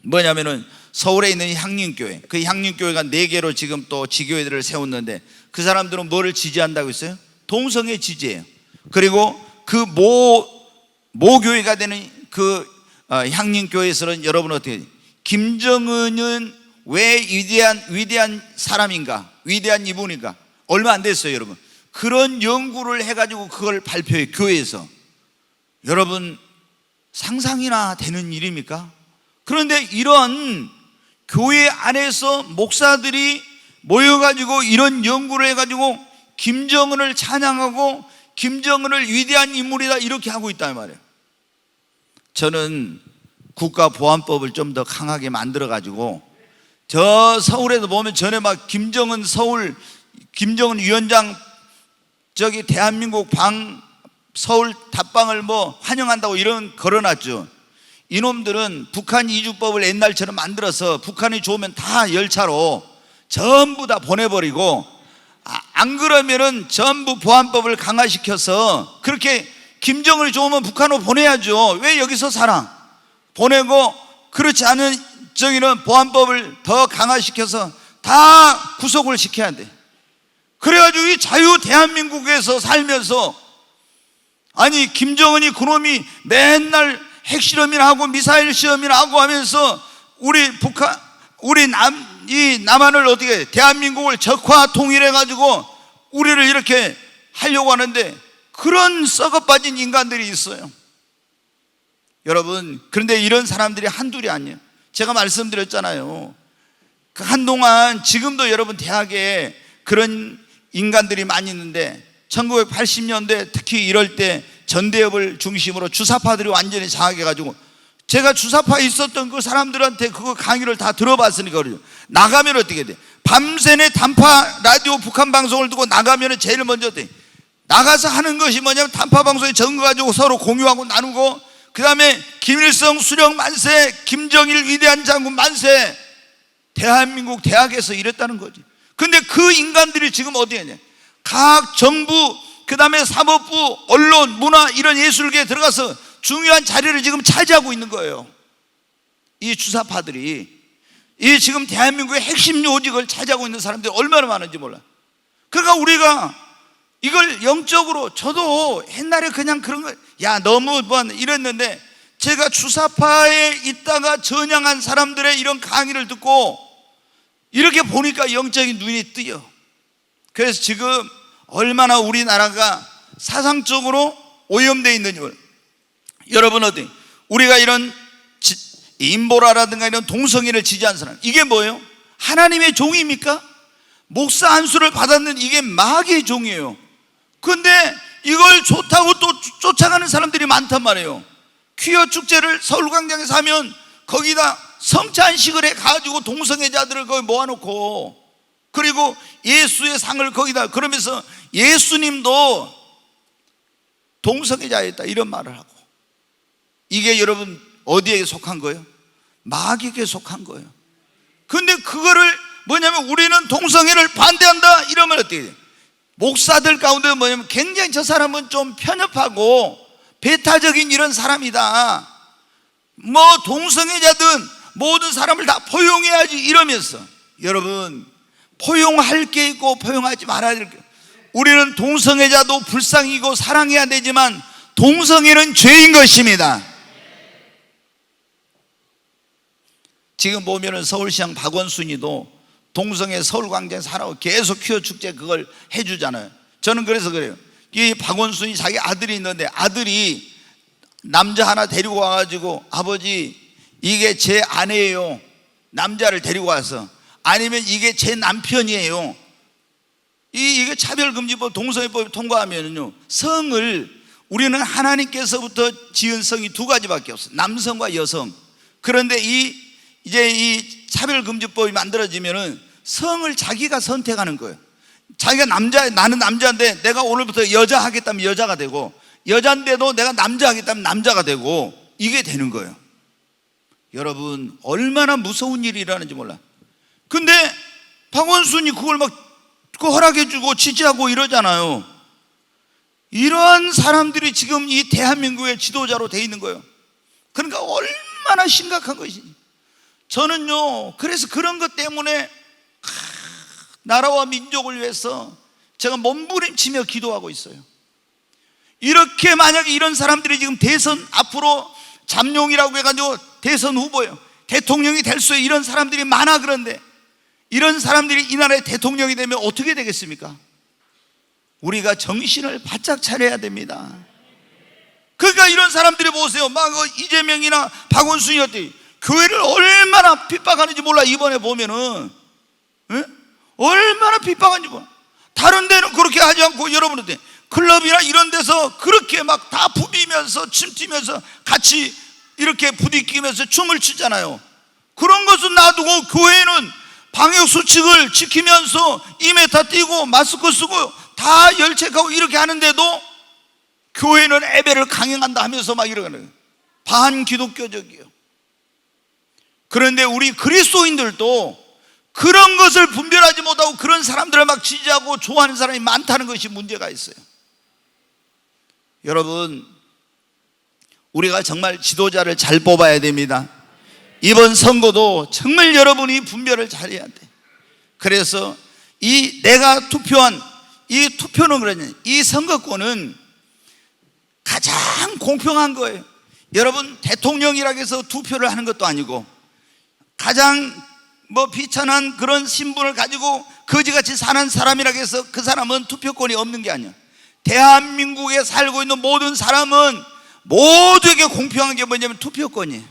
뭐냐면은 서울에 있는 향림교회, 그 향림교회가 4개로 지금 또 지교회들을 세웠는데 그 사람들은 뭐를 지지한다고 했어요? 동성애 지지해요. 그리고 그 모교회가 되는 그 향림교회에서는 여러분 어떻게 해요? 김정은은 왜 위대한 사람인가, 위대한 이분인가, 얼마 안 됐어요, 여러분. 그런 연구를 해가지고 그걸 발표해요, 교회에서. 여러분, 상상이나 되는 일입니까? 그런데 이런 교회 안에서 목사들이 모여가지고 이런 연구를 해가지고 김정은을 찬양하고 김정은을 위대한 인물이다 이렇게 하고 있단 말이에요. 저는 국가보안법을 좀 더 강하게 만들어가지고, 저 서울에도 보면 전에 막 김정은 위원장 저기 대한민국 서울 답방을 뭐 환영한다고 이런 걸어놨죠. 이놈들은 북한 이주법을 옛날처럼 만들어서 북한이 좋으면 다 열차로 전부 다 보내버리고, 안 그러면은 전부 보안법을 강화시켜서 그렇게 김정은이 좋으면 북한으로 보내야죠. 왜 여기서 살아? 보내고, 그렇지 않은 저기는 보안법을 더 강화시켜서 다 구속을 시켜야 돼. 그래가지고 이 자유 대한민국에서 살면서, 아니 김정은이 그놈이 맨날 핵실험이나 하고 미사일 시험이나 하고 하면서 우리 남한을 어떻게, 대한민국을 적화 통일해가지고 우리를 이렇게 하려고 하는데 그런 썩어 빠진 인간들이 있어요, 여러분. 그런데 이런 사람들이 한둘이 아니에요. 제가 말씀드렸잖아요. 한동안, 지금도 여러분 대학에 그런 인간들이 많이 있는데 1980년대 특히 이럴 때 전대협을 중심으로 주사파들이 완전히 장악해가지고, 제가 주사파에 있었던 그 사람들한테 그거 강의를 다 들어봤으니까 그래요. 나가면 어떻게 돼? 밤새내 단파 라디오 북한 방송을 듣고 나가면 제일 먼저 돼. 나가서 하는 것이 뭐냐면 단파 방송에 적은 가지고 서로 공유하고 나누고, 그 다음에 김일성 수령 만세, 김정일 위대한 장군 만세, 대한민국 대학에서 이랬다는 거지. 근데 그 인간들이 지금 어디에 있냐? 각 정부, 그 다음에 사법부, 언론, 문화 이런 예술계에 들어가서 중요한 자리를 지금 차지하고 있는 거예요. 이 주사파들이, 이 지금 대한민국의 핵심 요직을 차지하고 있는 사람들이 얼마나 많은지 몰라. 그러니까 우리가 이걸 영적으로, 저도 옛날에 그냥 그런 거, 야 너무 뭐 이랬는데, 제가 주사파에 있다가 전향한 사람들의 이런 강의를 듣고 이렇게 보니까 영적인 눈이 뜨여. 그래서 지금 얼마나 우리나라가 사상적으로 오염되어 있는지 몰라요. 여러분 어디, 우리가 이런 인보라라든가 이런 동성애를 지지한 사람, 이게 뭐예요? 하나님의 종입니까? 목사 안수를 받았는 이게 마귀의 종이에요. 근데 이걸 좋다고 또 쫓아가는 사람들이 많단 말이에요. 퀴어 축제를 서울광장에서 하면 거기다 성찬식을 해가지고 동성애자들을 거기 모아놓고, 그리고 예수의 상을 거기다, 그러면서 예수님도 동성애자였다 이런 말을 하고, 이게 여러분 어디에 속한 거예요? 마귀에게 속한 거예요. 근데 그거를 뭐냐면 우리는 동성애를 반대한다 이러면 어떻게 돼요? 목사들 가운데 뭐냐면 굉장히 저 사람은 좀 편협하고 배타적인 이런 사람이다, 뭐 동성애자든 모든 사람을 다 포용해야지 이러면서, 여러분 포용할 게 있고 포용하지 말아야 될 게, 우리는 동성애자도 불쌍히고 사랑해야 되지만 동성애는 죄인 것입니다. 지금 보면은 서울시장 박원순이도 동성애 서울광장에서 하라고 계속 퀴어 축제 그걸 해주잖아요. 저는 그래서 그래요. 이 박원순이 자기 아들이 있는데 아들이 남자 하나 데리고 와가지고 아버지 이게 제 아내예요, 남자를 데리고 와서, 아니면 이게 제 남편이에요, 이게 차별금지법 동성애법 통과하면요, 성을 우리는 하나님께서부터 지은 성이 두 가지밖에 없어요, 남성과 여성. 그런데 이제 이 차별금지법이 만들어지면은 성을 자기가 선택하는 거예요. 자기가 나는 남자인데 내가 오늘부터 여자 하겠다면 여자가 되고, 여자인데도 내가 남자 하겠다면 남자가 되고, 이게 되는 거예요. 여러분 얼마나 무서운 일이 일어나는지 몰라. 근데 박원순이 그걸 막 허락해주고 지지하고 이러잖아요. 이러한 사람들이 지금 이 대한민국의 지도자로 돼 있는 거예요. 그러니까 얼마나 심각한 것이지. 저는요, 그래서 그런 것 때문에 나라와 민족을 위해서 제가 몸부림치며 기도하고 있어요. 이렇게 만약에 이런 사람들이 지금 대선 앞으로 잠룡이라고 해가지고 대선 후보예요, 대통령이 될 수 있는 이런 사람들이 많아. 그런데 이런 사람들이 이 나라의 대통령이 되면 어떻게 되겠습니까? 우리가 정신을 바짝 차려야 됩니다. 그러니까 이런 사람들이 보세요, 막 이재명이나 박원순이 어때, 교회를 얼마나 핍박하는지 몰라. 이번에 보면은 얼마나 핍박하는지 몰라. 다른 데는 그렇게 하지 않고 여러분 어때, 클럽이나 이런 데서 그렇게 막 다 부비면서 춤추면서 같이 이렇게 부딪히면서 춤을 추잖아요. 그런 것은 놔두고 교회는 방역수칙을 지키면서 2m 뛰고 마스크 쓰고 다 열책하고 이렇게 하는데도 교회는 예배를 강행한다 하면서 막 이러는 거예요. 반기독교적이에요. 그런데 우리 그리스도인들도 그런 것을 분별하지 못하고 그런 사람들을 막 지지하고 좋아하는 사람이 많다는 것이 문제가 있어요. 여러분 우리가 정말 지도자를 잘 뽑아야 됩니다. 이번 선거도 정말 여러분이 분별을 잘해야 돼. 그래서 내가 투표한 이 투표는 그러냐, 이 선거권은 가장 공평한 거예요. 여러분 대통령이라고 해서 투표를 하는 것도 아니고, 가장 비천한 그런 신분을 가지고 거지같이 사는 사람이라고 해서 그 사람은 투표권이 없는 게 아니야. 대한민국에 살고 있는 모든 사람은 모두에게 공평한 게 뭐냐면 투표권이에요.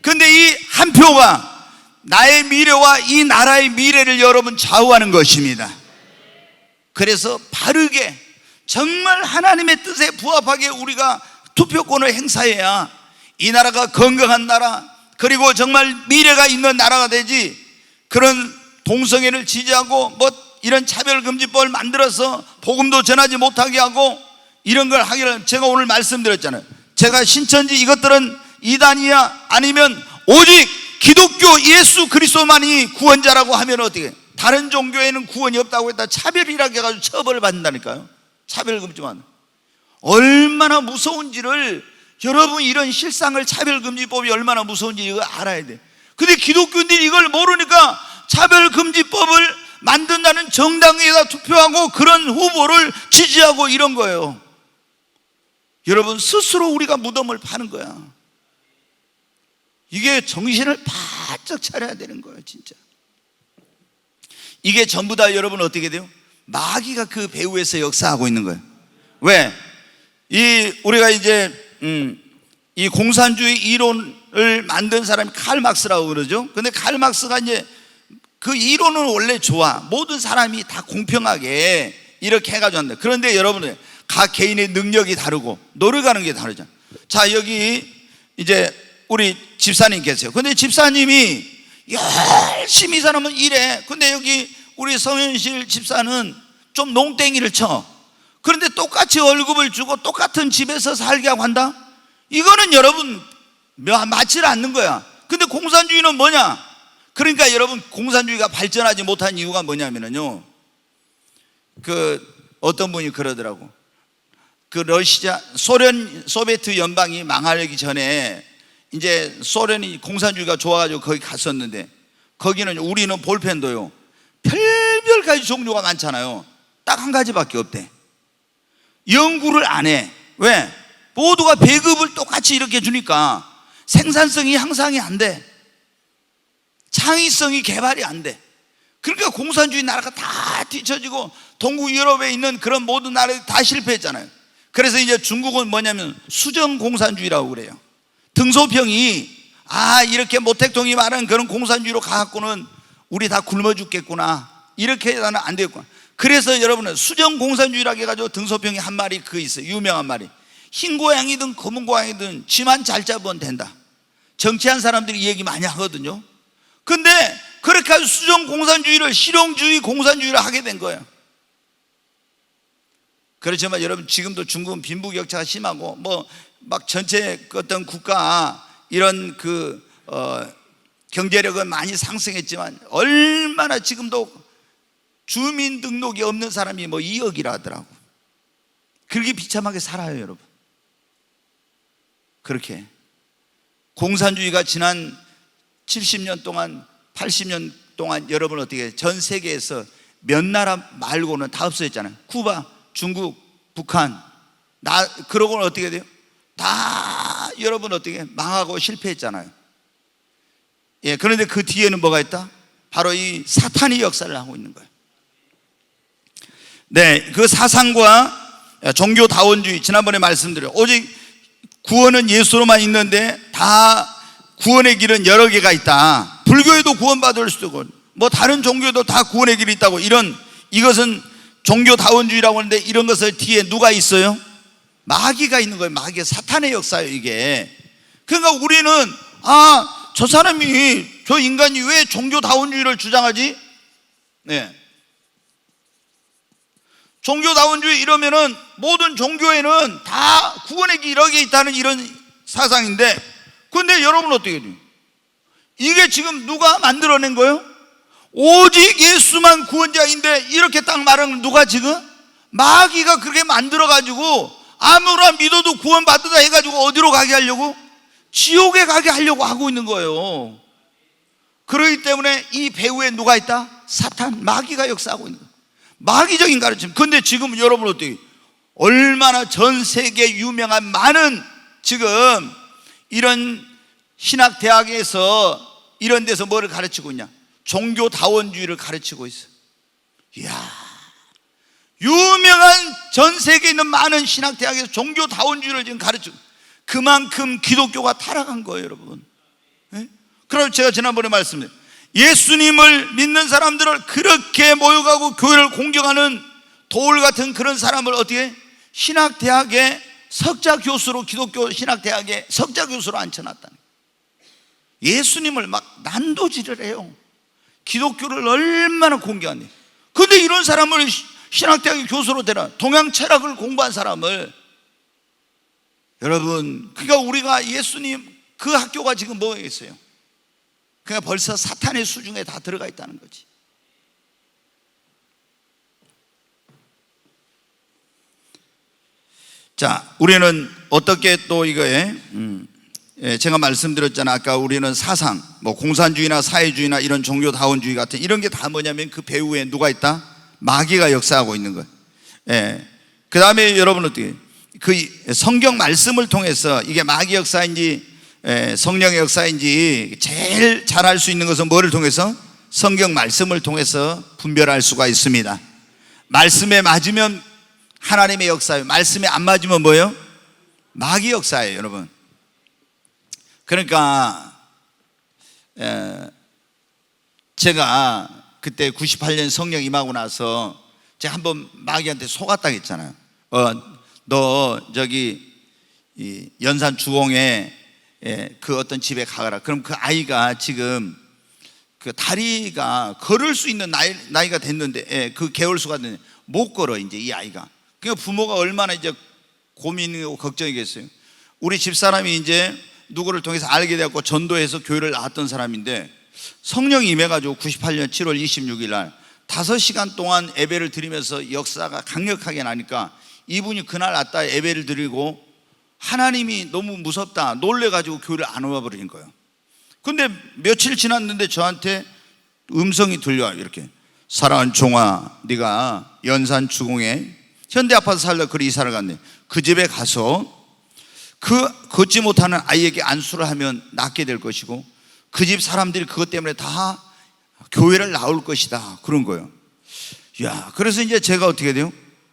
그런데 이 한 표가 나의 미래와 이 나라의 미래를 여러분 좌우하는 것입니다. 그래서 바르게 정말 하나님의 뜻에 부합하게 우리가 투표권을 행사해야 이 나라가 건강한 나라, 그리고 정말 미래가 있는 나라가 되지, 그런 동성애를 지지하고 이런 차별금지법을 만들어서 복음도 전하지 못하게 하고 이런 걸 하기를, 제가 오늘 말씀드렸잖아요. 제가 신천지 이것들은 이단이야, 아니면 오직 기독교 예수 그리스도만이 구원자라고 하면 어떻게, 다른 종교에는 구원이 없다고 했다 차별이라고 해가지고 처벌을 받는다니까요. 차별금지만 얼마나 무서운지를 여러분, 이런 실상을, 차별금지법이 얼마나 무서운지 이거 알아야 돼. 근데 기독교인들이 이걸 모르니까 차별금지법을 만든다는 정당에다 투표하고 그런 후보를 지지하고 이런 거예요. 여러분 스스로 우리가 무덤을 파는 거야. 이게 정신을 바짝 차려야 되는 거예요. 진짜 이게 전부 다 여러분 어떻게 돼요? 마귀가 그 배후에서 역사하고 있는 거예요. 왜? 우리가 이제 이 공산주의 이론을 만든 사람이 칼 막스라고 그러죠. 근데 칼 막스가 이제 그 이론은 원래 좋아. 모든 사람이 다 공평하게 이렇게 해가지고 한다. 그런데 여러분들 각 개인의 능력이 다르고 노력하는 게 다르잖아. 자, 여기 이제 우리 집사님 계세요. 근데 집사님이 열심히 이 사람은 일해. 근데 여기 우리 성현실 집사는 좀 농땡이를 쳐. 그런데 똑같이 월급을 주고 똑같은 집에서 살게 하고 한다? 이거는 여러분 맞지를 않는 거야. 근데 공산주의는 뭐냐? 그러니까 여러분, 공산주의가 발전하지 못한 이유가 뭐냐면요, 어떤 분이 그러더라고. 소비에트 연방이 망하기 전에 이제 소련이 공산주의가 좋아가지고 거기 갔었는데, 거기는 우리는 볼펜도요 별별 가지 종류가 많잖아요. 딱 한 가지밖에 없대. 연구를 안 해. 왜? 모두가 배급을 똑같이 이렇게 주니까 생산성이 향상이 안 돼. 창의성이 개발이 안 돼. 그러니까 공산주의 나라가 다 뒤처지고 동구 유럽에 있는 그런 모든 나라들이 다 실패했잖아요. 그래서 이제 중국은 뭐냐면 수정 공산주의라고 그래요. 등소평이 이렇게 모택동이 말하는 그런 공산주의로 가갖고는 우리 다 굶어 죽겠구나, 이렇게 해서는 안 되겠구나. 그래서 여러분은 수정 공산주의라고 해가지고 등소평이 한 말이 있어요. 유명한 말이, 흰 고양이든 검은 고양이든 쥐만 잘 잡으면 된다. 정치한 사람들이 이 얘기 많이 하거든요. 근데 그렇게 해서 수정 공산주의를 실용주의 공산주의를 하게 된 거예요. 그렇지만 여러분, 지금도 중국은 빈부격차가 심하고 막 전체 어떤 국가 이런 경제력은 많이 상승했지만 얼마나 지금도 주민등록이 없는 사람이 2억이라 하더라고. 그렇게 비참하게 살아요, 여러분. 그렇게 공산주의가 지난 70년 동안, 80년 동안 여러분 어떻게 전 세계에서 몇 나라 말고는 다 없어졌잖아요. 쿠바, 중국, 북한, 그러고는 어떻게 돼요? 다 여러분 어떻게 망하고 실패했잖아요. 예, 그런데 그 뒤에는 뭐가 있다? 바로 이 사탄이 역사를 하고 있는 거예요. 네, 그 사상과 종교다원주의, 지난번에 말씀드려, 오직 구원은 예수로만 있는데 다 구원의 길은 여러 개가 있다. 불교에도 구원받을 수도 있고 다른 종교도 다 구원의 길이 있다고. 이것은 종교다원주의라고 하는데, 이런 것을 뒤에 누가 있어요? 마귀가 있는 거예요. 마귀, 사탄의 역사예요, 이게. 그러니까 우리는 저 사람이, 저 인간이 왜 종교다원주의를 주장하지? 네. 종교다원주의 이러면은 모든 종교에는 다 구원의 길 여러 개 있다는 이런 사상인데, 근데 여러분 어떻게 돼요? 이게 지금 누가 만들어낸 거예요? 오직 예수만 구원자인데, 이렇게 딱 말하는 누가 지금? 마귀가 그렇게 만들어가지고 아무나 믿어도 구원받는다 해가지고 어디로 가게 하려고? 지옥에 가게 하려고 하고 있는 거예요. 그렇기 때문에 이 배후에 누가 있다? 사탄, 마귀가 역사하고 있는 거예요. 마귀적인 가르침. 근데 지금 여러분 어떻게, 얼마나 전 세계 유명한 많은 지금 이런 신학대학에서 이런 데서 뭐를 가르치고 있냐? 종교다원주의를 가르치고 있어요. 이야, 유명한 전 세계에 있는 많은 신학대학에서 종교다원주의를 지금 가르치고, 그만큼 기독교가 타락한 거예요, 여러분. 네? 그럼 제가 지난번에 말씀드렸어요. 예수님을 믿는 사람들을 그렇게 모욕하고 교회를 공격하는 돌 같은 그런 사람을 어떻게 신학대학에 석자 교수로, 기독교 신학대학에 석자 교수로 앉혀놨다는 거예요. 예수님을 막 난도질을 해요. 기독교를 얼마나 공격하니. 근데 이런 사람을 신학대학의 교수로 대라, 동양 철학을 공부한 사람을, 여러분, 그러니까 우리가 예수님 그 학교가 지금 뭐겠어요? 그냥 벌써 사탄의 수중에 다 들어가 있다는 거지. 자, 우리는 어떻게 또 이거에 제가 말씀드렸잖아. 아까 우리는 사상, 공산주의나 사회주의나 이런 종교다원주의 같은 이런 게 다 뭐냐면 그 배후에 누가 있다? 마귀가 역사하고 있는 거예요. 예. 그 다음에 여러분 어떻게, 그 성경 말씀을 통해서 이게 마귀 역사인지 성령의 역사인지 제일 잘 알 수 있는 것은 뭐를 통해서? 성경 말씀을 통해서 분별할 수가 있습니다. 말씀에 맞으면 하나님의 역사예요. 말씀에 안 맞으면 뭐예요? 마귀 역사예요, 여러분. 그러니까 제가 그때 98년 성령 임하고 나서 제가 한번 마귀한테 속았다 했잖아요. 너 저기 이 연산 주공에 그 어떤 집에 가거라. 그럼 그 아이가 지금 그 다리가 걸을 수 있는 나이가 됐는데, 그 개월수가 됐는데 못 걸어 이제 이 아이가. 그러니까 부모가 얼마나 이제 고민이고 걱정이겠어요. 우리 집사람이 이제 누구를 통해서 알게 되었고 전도해서 교회를 나왔던 사람인데, 성령이 임해가지고 98년 7월 26일 날 5시간 동안 예배를 드리면서 역사가 강력하게 나니까 이분이 그날 왔다 예배를 드리고 하나님이 너무 무섭다 놀래가지고 교회를 안 와 버린 거예요. 근데 며칠 지났는데 저한테 음성이 들려와요. 이렇게: 사랑하는 종아, 네가 연산 주공에 현대아파트 살다 그리 이사를 갔네. 그 집에 가서 그 걷지 못하는 아이에게 안수를 하면 낫게 될 것이고 그 집 사람들이 그것 때문에 다 교회를 나올 것이다, 그런 거예요. 야, 그래서 이제 제가 어떻게 돼요?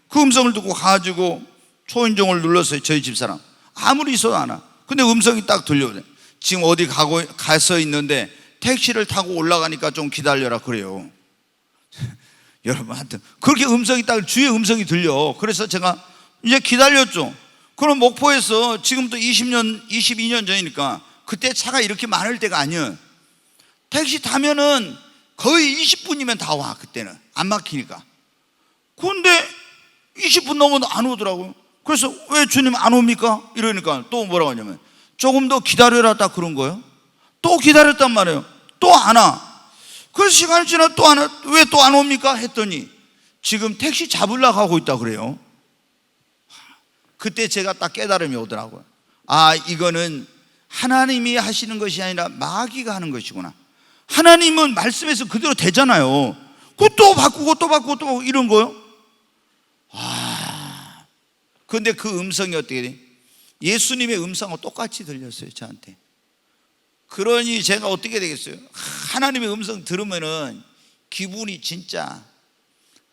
그 음성을 듣고 가지고 초인종을 눌렀어요. 저희 집사람 아무리 있어도 안 와. 근데 음성이 딱 들려오네. 지금 어디 가서 있는데 택시를 타고 올라가니까 좀 기다려라 그래요. 여러분, 하여튼 그렇게 음성이 딱 주의 음성이 들려. 그래서 제가 이제 기다렸죠. 그럼 목포에서 지금도 22년 전이니까 그때 차가 이렇게 많을 때가 아니에요. 택시 타면은 거의 20분이면 다 와. 그때는 안 막히니까. 근데 20분 넘어도 안 오더라고요. 그래서 왜 주님 안 옵니까? 이러니까 또 뭐라고 하냐면 조금 더 기다려라, 딱 그런 거예요. 또 기다렸단 말이에요. 또 안 와. 그래서 시간이 지나 또 안 와. 왜 또 안 옵니까? 했더니 지금 택시 잡으려고 하고 있다 그래요. 그때 제가 딱 깨달음이 오더라고요. 아, 이거는 하나님이 하시는 것이 아니라 마귀가 하는 것이구나. 하나님은 말씀에서 그대로 되잖아요. 그것도 바꾸고 또 바꾸고 또 바꾸고 이런 거요. 근데 그 음성이 어떻게 돼? 예수님의 음성하고 똑같이 들렸어요, 저한테. 그러니 제가 어떻게 되겠어요? 하나님의 음성 들으면은 기분이 진짜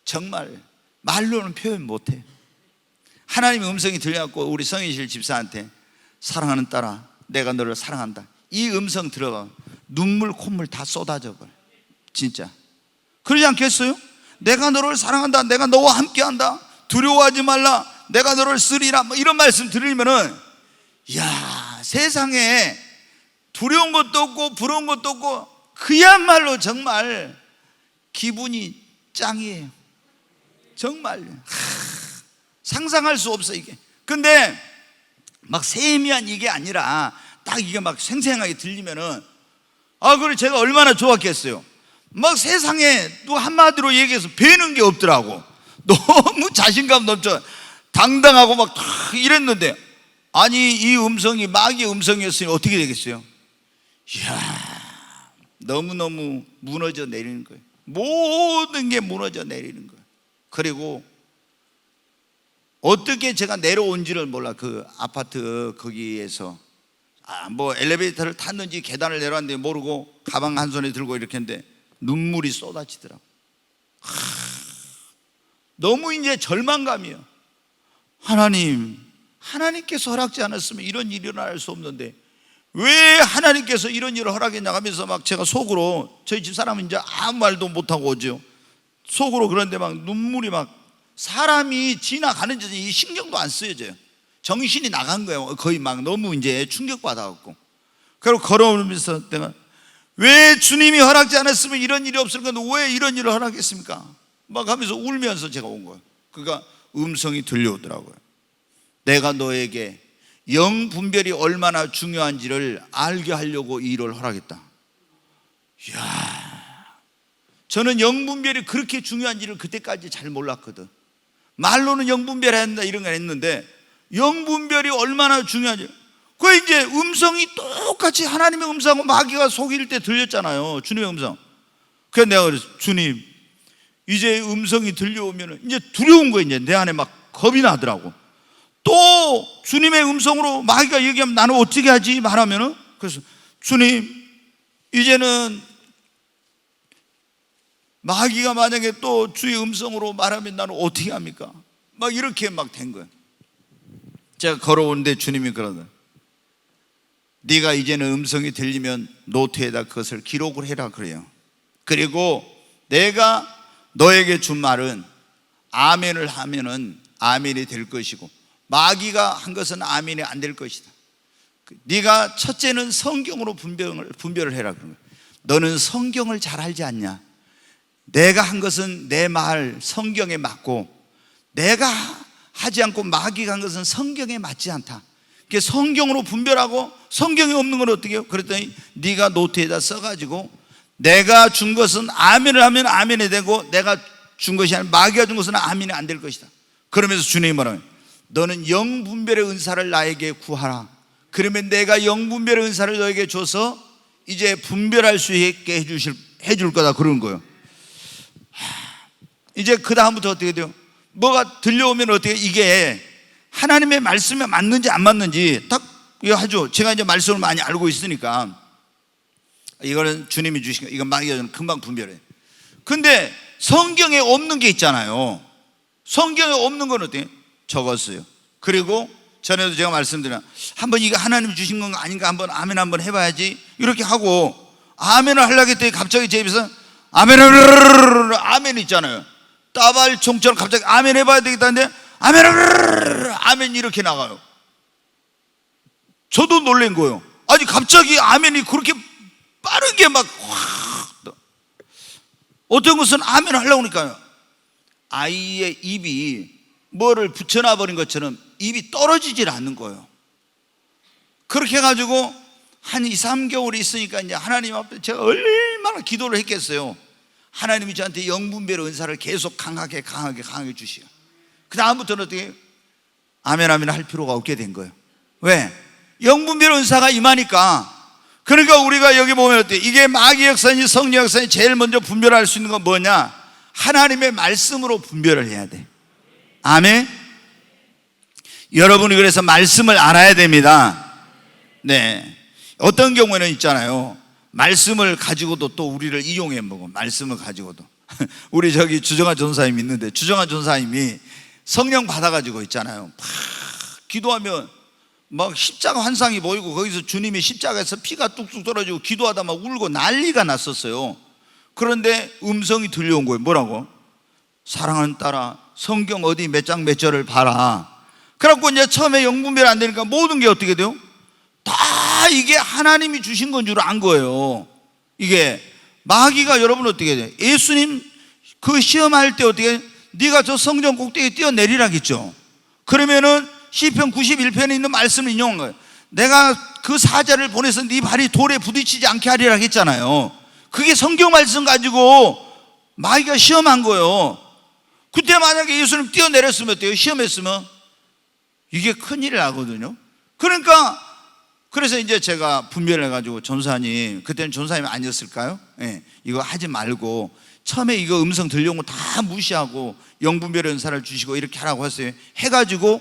정말 말로는 표현 못해. 하나님의 음성이 들려갖고 우리 성인실 집사한테 사랑하는 딸아, 내가 너를 사랑한다. 이 음성 들어가 눈물 콧물 다 쏟아져 버려. 진짜 그러지 않겠어요? 내가 너를 사랑한다, 내가 너와 함께한다, 두려워하지 말라, 내가 너를 쓰리라, 뭐 이런 말씀 들으면은 야, 세상에 두려운 것도 없고 부러운 것도 없고 그야말로 정말 기분이 짱이에요. 정말 상상할 수 없어 이게. 근데 막 세미한 이게 아니라 딱 이게 막 생생하게 들리면은 그래 제가 얼마나 좋았겠어요. 막 세상에 누가 한마디로 얘기해서 배는 게 없더라고. 너무 자신감 넘쳐 당당하고 막 이랬는데, 아니 이 음성이 마귀의 음성이었으니 어떻게 되겠어요? 이야, 너무너무 무너져 내리는 거예요. 모든 게 무너져 내리는 거예요. 그리고 어떻게 제가 내려온지를 몰라. 그 아파트 거기에서 뭐 엘리베이터를 탔는지 계단을 내려왔는지 모르고 가방 한 손에 들고 이렇게 했는데 눈물이 쏟아지더라고. 너무 이제 절망감이에요. 하나님께서 허락지 않았으면 이런 일이 일어날 수 없는데 왜 하나님께서 이런 일을 허락했냐 하면서 막 제가 속으로, 저희 집사람은 이제 아무 말도 못하고 오죠. 속으로 그런데 막 눈물이 막, 사람이 지나가는지 신경도 안 쓰여져요. 정신이 나간 거예요. 거의 막 너무 이제 충격받아갖고. 그리고 걸어오면서 내가 왜 주님이 허락지 않았으면 이런 일이 없을 건데 왜 이런 일을 허락했습니까? 막 하면서 울면서 제가 온 거예요. 그러니까 음성이 들려오더라고요. 내가 너에게 영 분별이 얼마나 중요한지를 알게 하려고 이 일을 허락했다. 이야, 저는 영 분별이 그렇게 중요한지를 그때까지 잘 몰랐거든. 말로는 영 분별해야 한다 이런 걸 했는데 영 분별이 얼마나 중요한지. 그 이제 음성이 똑같이 하나님의 음성하고 마귀가 속일 때 들렸잖아요. 주님의 음성. 그래서 내가 그랬어. 주님, 이제 음성이 들려오면 이제 두려운 거예요. 이제 내 안에 막 겁이 나더라고. 또 주님의 음성으로 마귀가 얘기하면 나는 어떻게 하지 말하면은, 그래서 주님, 이제는 마귀가 만약에 또 주의 음성으로 말하면 나는 어떻게 합니까? 막 이렇게 막 된 거예요. 제가 걸어오는데 주님이 그러더라고요. 네가 이제는 음성이 들리면 노트에다 그것을 기록을 해라 그래요. 그리고 내가 너에게 준 말은 아멘을 하면은 아멘이 될 것이고 마귀가 한 것은 아멘이 안 될 것이다. 네가 첫째는 성경으로 분별을 해라. 그런 거예요. 너는 성경을 잘 알지 않냐? 내가 한 것은 내 말 성경에 맞고, 내가 하지 않고 마귀가 한 것은 성경에 맞지 않다. 성경으로 분별하고, 성경에 없는 건 어떻게 해요? 그랬더니 네가 노트에다 써가지고, 내가 준 것은 아멘을 하면 아멘이 되고, 내가 준 것이 아니라 마귀가 준 것은 아멘이 안 될 것이다. 그러면서 주님이 뭐라고? 너는 영분별의 은사를 나에게 구하라. 그러면 내가 영분별의 은사를 너에게 줘서 이제 분별할 수 있게 해줄 거다. 그런 거예요. 이제 그 다음부터 어떻게 돼요? 뭐가 들려오면 어떻게, 이게 하나님의 말씀에 맞는지 안 맞는지 딱 이거 하죠. 제가 이제 말씀을 많이 알고 있으니까 이거는 주님이 주신 거, 이건 마귀가 금방 분별해. 근데 성경에 없는 게 있잖아요. 성경에 없는 건 어때요? 적었어요. 그리고 전에도 제가 말씀드린, 한번 이거 하나님 주신 건 아닌가 한번 아멘 한번 해봐야지 이렇게 하고, 아멘을 하려고 했더니 갑자기 제 입에서 아멘 있잖아요. 따발총처럼 갑자기 아멘 해봐야 되겠다는데 아멘 이렇게 나가요. 저도 놀란 거예요. 아니 갑자기 아멘이 그렇게 빠르게 막 확, 어떤 것은 아멘 하려고 하니까요, 아이의 입이 뭐를 붙여놔 버린 것처럼 입이 떨어지질 않는 거예요. 그렇게 해가지고 한 2, 3개월이 있으니까 이제 하나님 앞에 제가 얼마나 기도를 했겠어요. 하나님이 저한테 영분별의 은사를 계속 강하게 주시오. 그 다음부터는 어떻게 아멘 아멘 할 필요가 없게 된 거예요. 왜? 영분별의 은사가 임하니까. 그러니까 우리가 여기 보면 어때요? 이게 마귀 역사인지 성령 역사인지 제일 먼저 분별할 수 있는 건 뭐냐? 하나님의 말씀으로 분별을 해야 돼. 아멘. 여러분이 그래서 말씀을 알아야 됩니다. 네. 어떤 경우에는 있잖아요, 말씀을 가지고도 또 우리를 이용해 먹어. 말씀을 가지고도 우리 저기 주정아 전사님이 있는데, 주정아 전사님이 성령 받아가지고 있잖아요, 막 기도하면 막 십자가 환상이 보이고, 거기서 주님이 십자가에서 피가 뚝뚝 떨어지고 기도하다 막 울고 난리가 났었어요. 그런데 음성이 들려온 거예요. 뭐라고? 사랑하는 딸아, 성경 어디 몇 장 몇 절을 봐라. 그래갖고 이제 처음에 영분별 안 되니까 모든 게 어떻게 돼요? 다 이게 하나님이 주신 건 줄 안 거예요. 이게 마귀가, 여러분 어떻게 돼요? 예수님 그 시험할 때 어떻게, 네가 저 성전 꼭대기에 뛰어내리라겠죠. 그러면은 시편 91편에 있는 말씀을 인용한 거예요. 내가 그 사자를 보내서 네 발이 돌에 부딪히지 않게 하리라 했잖아요. 그게 성경 말씀 가지고 마귀가 시험한 거예요. 그때 만약에 예수님 뛰어내렸으면 어때요? 시험했으면 이게 큰일이 나거든요. 그러니까 그래서 이제 제가 분별을 해가지고, 전사님, 그때는 전사님이 아니었을까요? 예, 이거 하지 말고 처음에 이거 음성 들려온 거 다 무시하고 영분별의 은사를 주시고 이렇게 하라고 했어요. 해가지고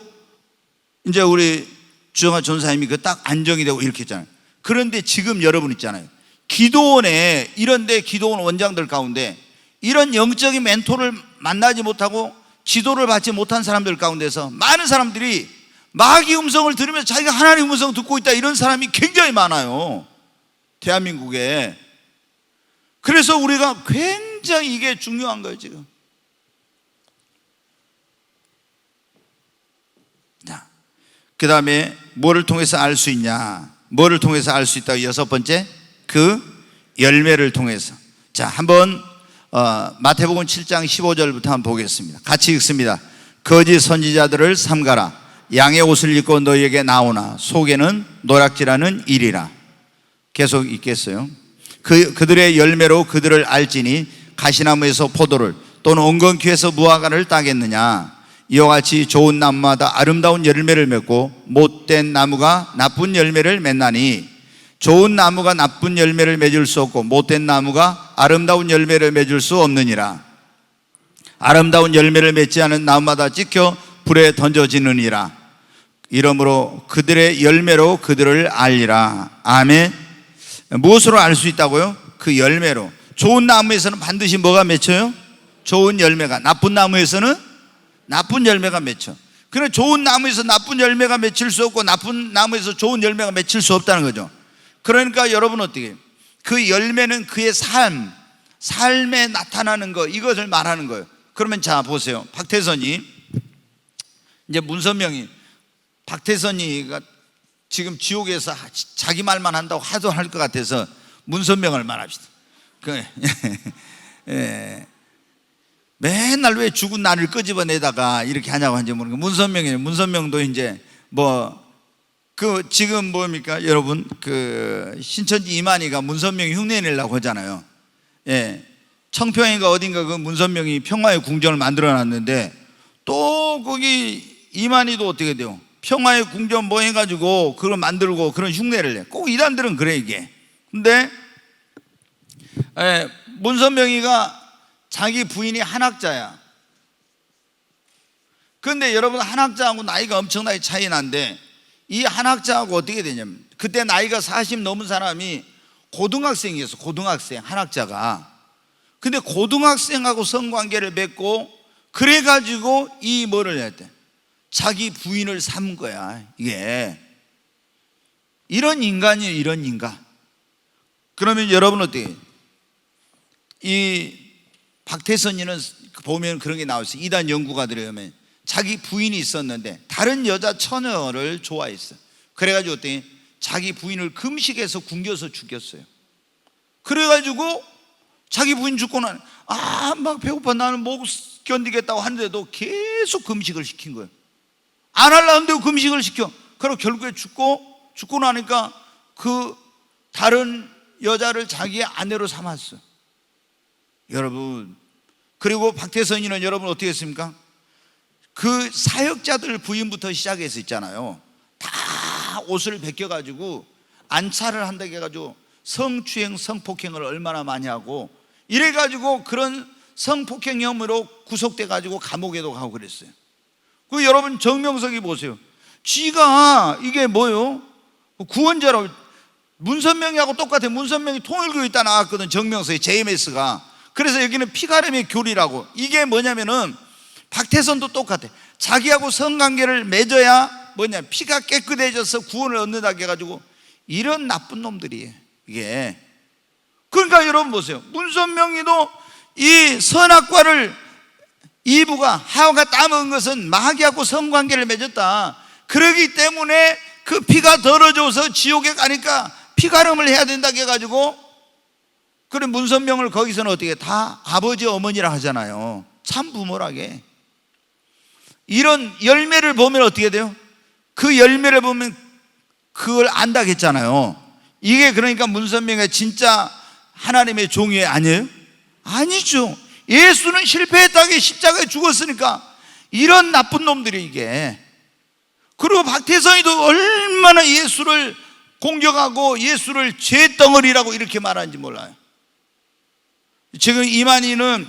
이제 우리 주정아 전사님이 그 딱 안정이 되고 이렇게 했잖아요. 그런데 지금 여러분 있잖아요, 기도원에, 이런데 기도원 원장들 가운데 이런 영적인 멘토를 만나지 못하고 지도를 받지 못한 사람들 가운데서 많은 사람들이 마귀 음성을 들으면서 자기가 하나님 음성 듣고 있다, 이런 사람이 굉장히 많아요, 대한민국에. 그래서 우리가 굉장히 이게 중요한 거예요 지금. 그 다음에 뭐를 통해서 알 수 있냐? 뭐를 통해서 알 수 있다? 여섯 번째, 그 열매를 통해서. 자, 한번 마태복음 7장 15절부터 한번 보겠습니다. 같이 읽습니다. 거짓 선지자들을 삼가라. 양의 옷을 입고 너희에게 나오나 속에는 노략질하는 일이라. 계속 읽겠어요. 그들의 열매로 그들을 알지니 가시나무에서 포도를 또는 엉겅퀴에서 무화과를 따겠느냐. 이와 같이 좋은 나무마다 아름다운 열매를 맺고 못된 나무가 나쁜 열매를 맺나니, 좋은 나무가 나쁜 열매를 맺을 수 없고 못된 나무가 아름다운 열매를 맺을 수 없느니라. 아름다운 열매를 맺지 않은 나무마다 찍혀 불에 던져지느니라. 이러므로 그들의 열매로 그들을 알리라. 아멘. 무엇으로 알 수 있다고요? 그 열매로. 좋은 나무에서는 반드시 뭐가 맺혀요? 좋은 열매가. 나쁜 나무에서는 나쁜 열매가 맺혀. 그러나 좋은 나무에서 나쁜 열매가 맺힐 수 없고 나쁜 나무에서 좋은 열매가 맺힐 수 없다는 거죠. 그러니까 여러분 어떻게 해요? 그 열매는 그의 삶에 나타나는 거, 이것을 말하는 거예요. 그러면 자 보세요. 박태선이, 이제 문선명이, 박태선이가 지금 지옥에서 자기 말만 한다고 하도 할 것 같아서 문선명을 말합시다. 예. 맨날 왜 죽은 나를 끄집어내다가 이렇게 하냐고 하는지 모르겠고, 문선명이에요. 문선명도 이제 지금 뭡니까 여러분, 신천지 이만희가 문선명이 흉내 내려고 하잖아요. 예. 청평인가 어딘가 그 문선명이 평화의 궁전을 만들어 놨는데, 또 거기 이만희도 어떻게 돼요? 평화의 궁전 뭐 해가지고 그걸 만들고 그런 흉내를 내. 꼭 이단들은 그래 이게. 근데 문선명이가 자기 부인이 한학자야. 그런데 여러분, 한학자하고 나이가 엄청나게 차이 난데, 이 한학자하고 어떻게 되냐면, 그때 나이가 40 넘은 사람이 고등학생이었어. 고등학생 한학자가. 근데 고등학생하고 성관계를 맺고 그래가지고 이 뭐를 했대? 자기 부인을 삼은 거야. 이게 이런 인간이에요. 이런 인간. 그러면 여러분 어떻게, 이 박태선이는 보면 그런 게 나와있어요. 이단 연구가들에 의하면 자기 부인이 있었는데 다른 여자 처녀를 좋아했어. 그래가지고 어떻게 자기 부인을 금식해서 굶겨서 죽였어요. 그래가지고 자기 부인 죽고 나면 막 배고파, 나는 못 견디겠다고 하는데도 계속 금식을 시킨 거예요. 안 하려는데 금식을 시켜. 그리고 결국에 죽고 나니까 그 다른 여자를 자기의 아내로 삼았어. 여러분, 그리고 박태선이는 여러분 어떻게 했습니까? 그 사역자들 부인부터 시작해서 있잖아요. 다 옷을 벗겨가지고 안차를 한다고 해가지고 성추행, 성폭행을 얼마나 많이 하고, 이래가지고 그런 성폭행 혐의로 구속돼가지고 감옥에도 가고 그랬어요. 그 여러분, 정명석이 보세요. 지가 이게 뭐요? 구원자라고. 문선명이하고 똑같아. 문선명이 통일교회 있다 나왔거든, 정명석이, JMS가. 그래서 여기는 피가름의 교리라고. 이게 뭐냐면은 박태선도 똑같아. 자기하고 성관계를 맺어야 피가 깨끗해져서 구원을 얻는다고 해가지고, 이런 나쁜 놈들이에요 이게. 그러니까 여러분 보세요. 문선명이도 이 선악과를, 이브가 하와가 따먹은 것은 마귀하고 성관계를 맺었다. 그러기 때문에 그 피가 더러져서 지옥에 가니까 피가름을 해야 된다고 해가지고, 그래 문선명을 거기서는 어떻게 다 아버지 어머니라 하잖아요. 참 부모라게. 이런 열매를 보면 어떻게 돼요? 그 열매를 보면 그걸 안다고 했잖아요. 이게 그러니까 문선명이 진짜 하나님의 종이 아니에요? 아니죠. 예수는 실패했다고 십자가에 죽었으니까. 이런 나쁜 놈들이 이게. 그리고 박태선이도 얼마나 예수를 공격하고 예수를 죄덩어리라고 이렇게 말하는지 몰라요. 지금 이만희는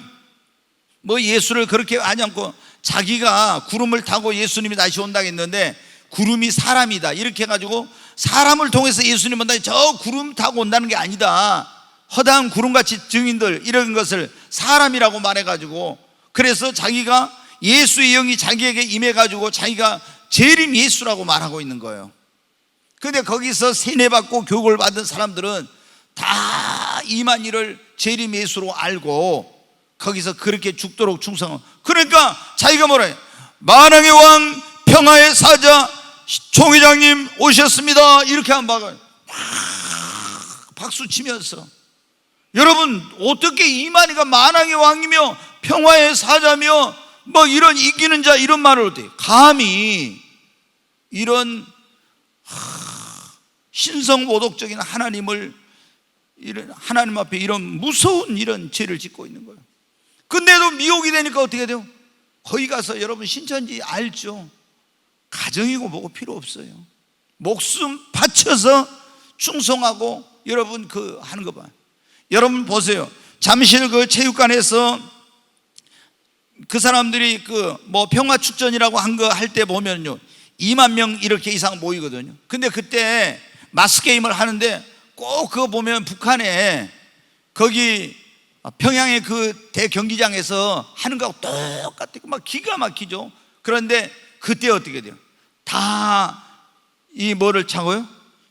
예수를 그렇게 하지 않고 자기가 구름을 타고 예수님이 다시 온다고 했는데, 구름이 사람이다 이렇게 해가지고 사람을 통해서 예수님 온다, 저 구름 타고 온다는 게 아니다, 허다한 구름같이 증인들 이런 것을 사람이라고 말해가지고, 그래서 자기가 예수의 영이 자기에게 임해가지고 자기가 재림 예수라고 말하고 있는 거예요. 근데 거기서 세뇌받고 교육을 받은 사람들은 다 이만희를 재림 예수로 알고 거기서 그렇게 죽도록 충성하고, 그러니까 자기가 뭐라 해? 만왕의 왕, 평화의 사자, 총회장님 오셨습니다 이렇게 한 바가 박수 치면서. 여러분, 어떻게 이만희가 만왕의 왕이며 평화의 사자며 이런 이기는 자 이런 말을 어떻게 감히 이런 신성모독적인 하나님을, 하나님 앞에 이런 무서운 이런 죄를 짓고 있는 거예요. 근데도 미혹이 되니까 어떻게 돼요? 거기 가서 여러분 신천지 알죠? 가정이고 뭐고 필요 없어요. 목숨 바쳐서 충성하고 여러분 하는 거 봐요. 여러분 보세요. 잠실 체육관에서 그 사람들이 평화축전이라고 한 거 할 때 보면요, 2만 명 이렇게 이상 모이거든요. 근데 그때 마스게임을 하는데 꼭 그거 보면 북한에 거기 평양의 그 대경기장에서 하는 거하고 똑같고 기가 막히죠. 그런데 그때 어떻게 돼요? 다 이 뭐를 차고요?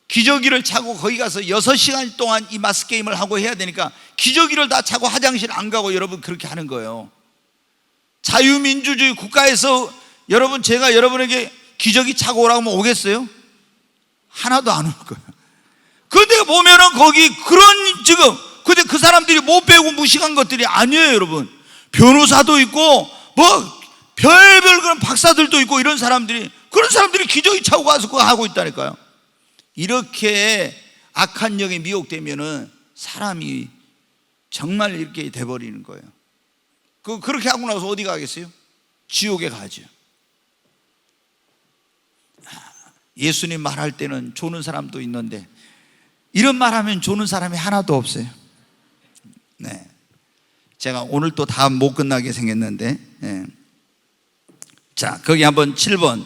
기저귀를 차고 거기 가서 6시간 동안 이 마스게임을 하고 해야 되니까 기저귀를 다 차고 화장실 안 가고 여러분 그렇게 하는 거예요. 자유민주주의 국가에서 여러분 제가 여러분에게 기저귀 차고 오라고 하면 오겠어요? 하나도 안 올 거야. 근데 보면은 거기 그런 지금 근데 그 사람들이 못 배우고 무식한 것들이 아니에요, 여러분. 변호사도 있고 뭐 별별 그런 박사들도 있고 이런 사람들이 그런 사람들이 기저귀 차고 가서 그거 하고 있다니까요. 이렇게 악한 영에 미혹되면은 사람이 정말 이렇게 돼버리는 거예요. 그렇게 하고 나서 어디 가겠어요? 지옥에 가죠. 예수님 말할 때는 조는 사람도 있는데 이런 말하면 조는 사람이 하나도 없어요. 네, 제가 오늘 또 다 못 끝나게 생겼는데, 네. 자, 거기 한번 7번.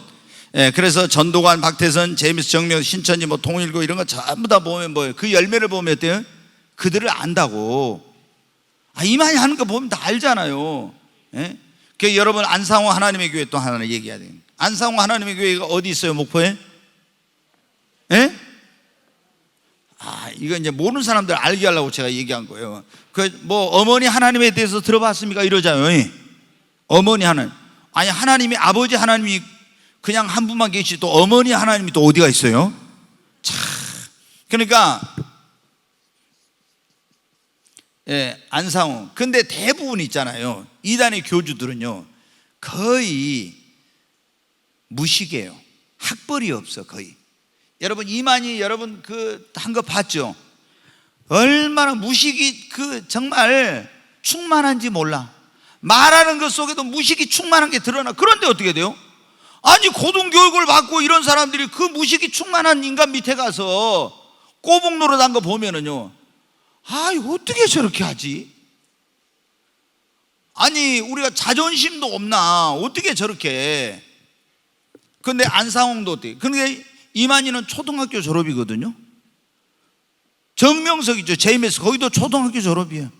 예, 그래서 전도관, 박태선, 제임스, 정명, 신천지, 뭐 통일교 이런 거 전부 다 보면 뭐예요? 그 열매를 보면 어때요? 그들을 안다고. 이만희 하는 거 보면 다 알잖아요. 예? 그 여러분 안상호 하나님의 교회 또 하나 얘기해야 돼요. 안상호 하나님의 교회가 어디 있어요? 목포에? 예? 이거 이제 모르는 사람들 알게 하려고 제가 얘기한 거예요. 뭐 어머니 하나님에 대해서 들어봤습니까? 이러잖아요. 어머니 하나님. 아니, 하나님이 아버지 하나님이 그냥 한 분만 계시지 또 어머니 하나님이 또 어디가 있어요? 참. 그러니까 안상호. 근데 대부분 있잖아요. 이단의 교주들은요 거의 무식이에요. 학벌이 없어 거의. 여러분 이만희 여러분 그 한 거 봤죠? 얼마나 무식이 정말 충만한지 몰라. 말하는 것 속에도 무식이 충만한 게 드러나. 그런데 어떻게 돼요? 아니 고등교육을 받고 이런 사람들이 그 무식이 충만한 인간 밑에 가서 꼬북 노릇한 거 보면은요, 이거 어떻게 저렇게 하지? 아니 우리가 자존심도 없나? 어떻게 저렇게? 근데 안상홍도 어때요? 근데 이만희는 초등학교 졸업이거든요. 정명석 있죠, 제임스, 거기도 초등학교 졸업이에요.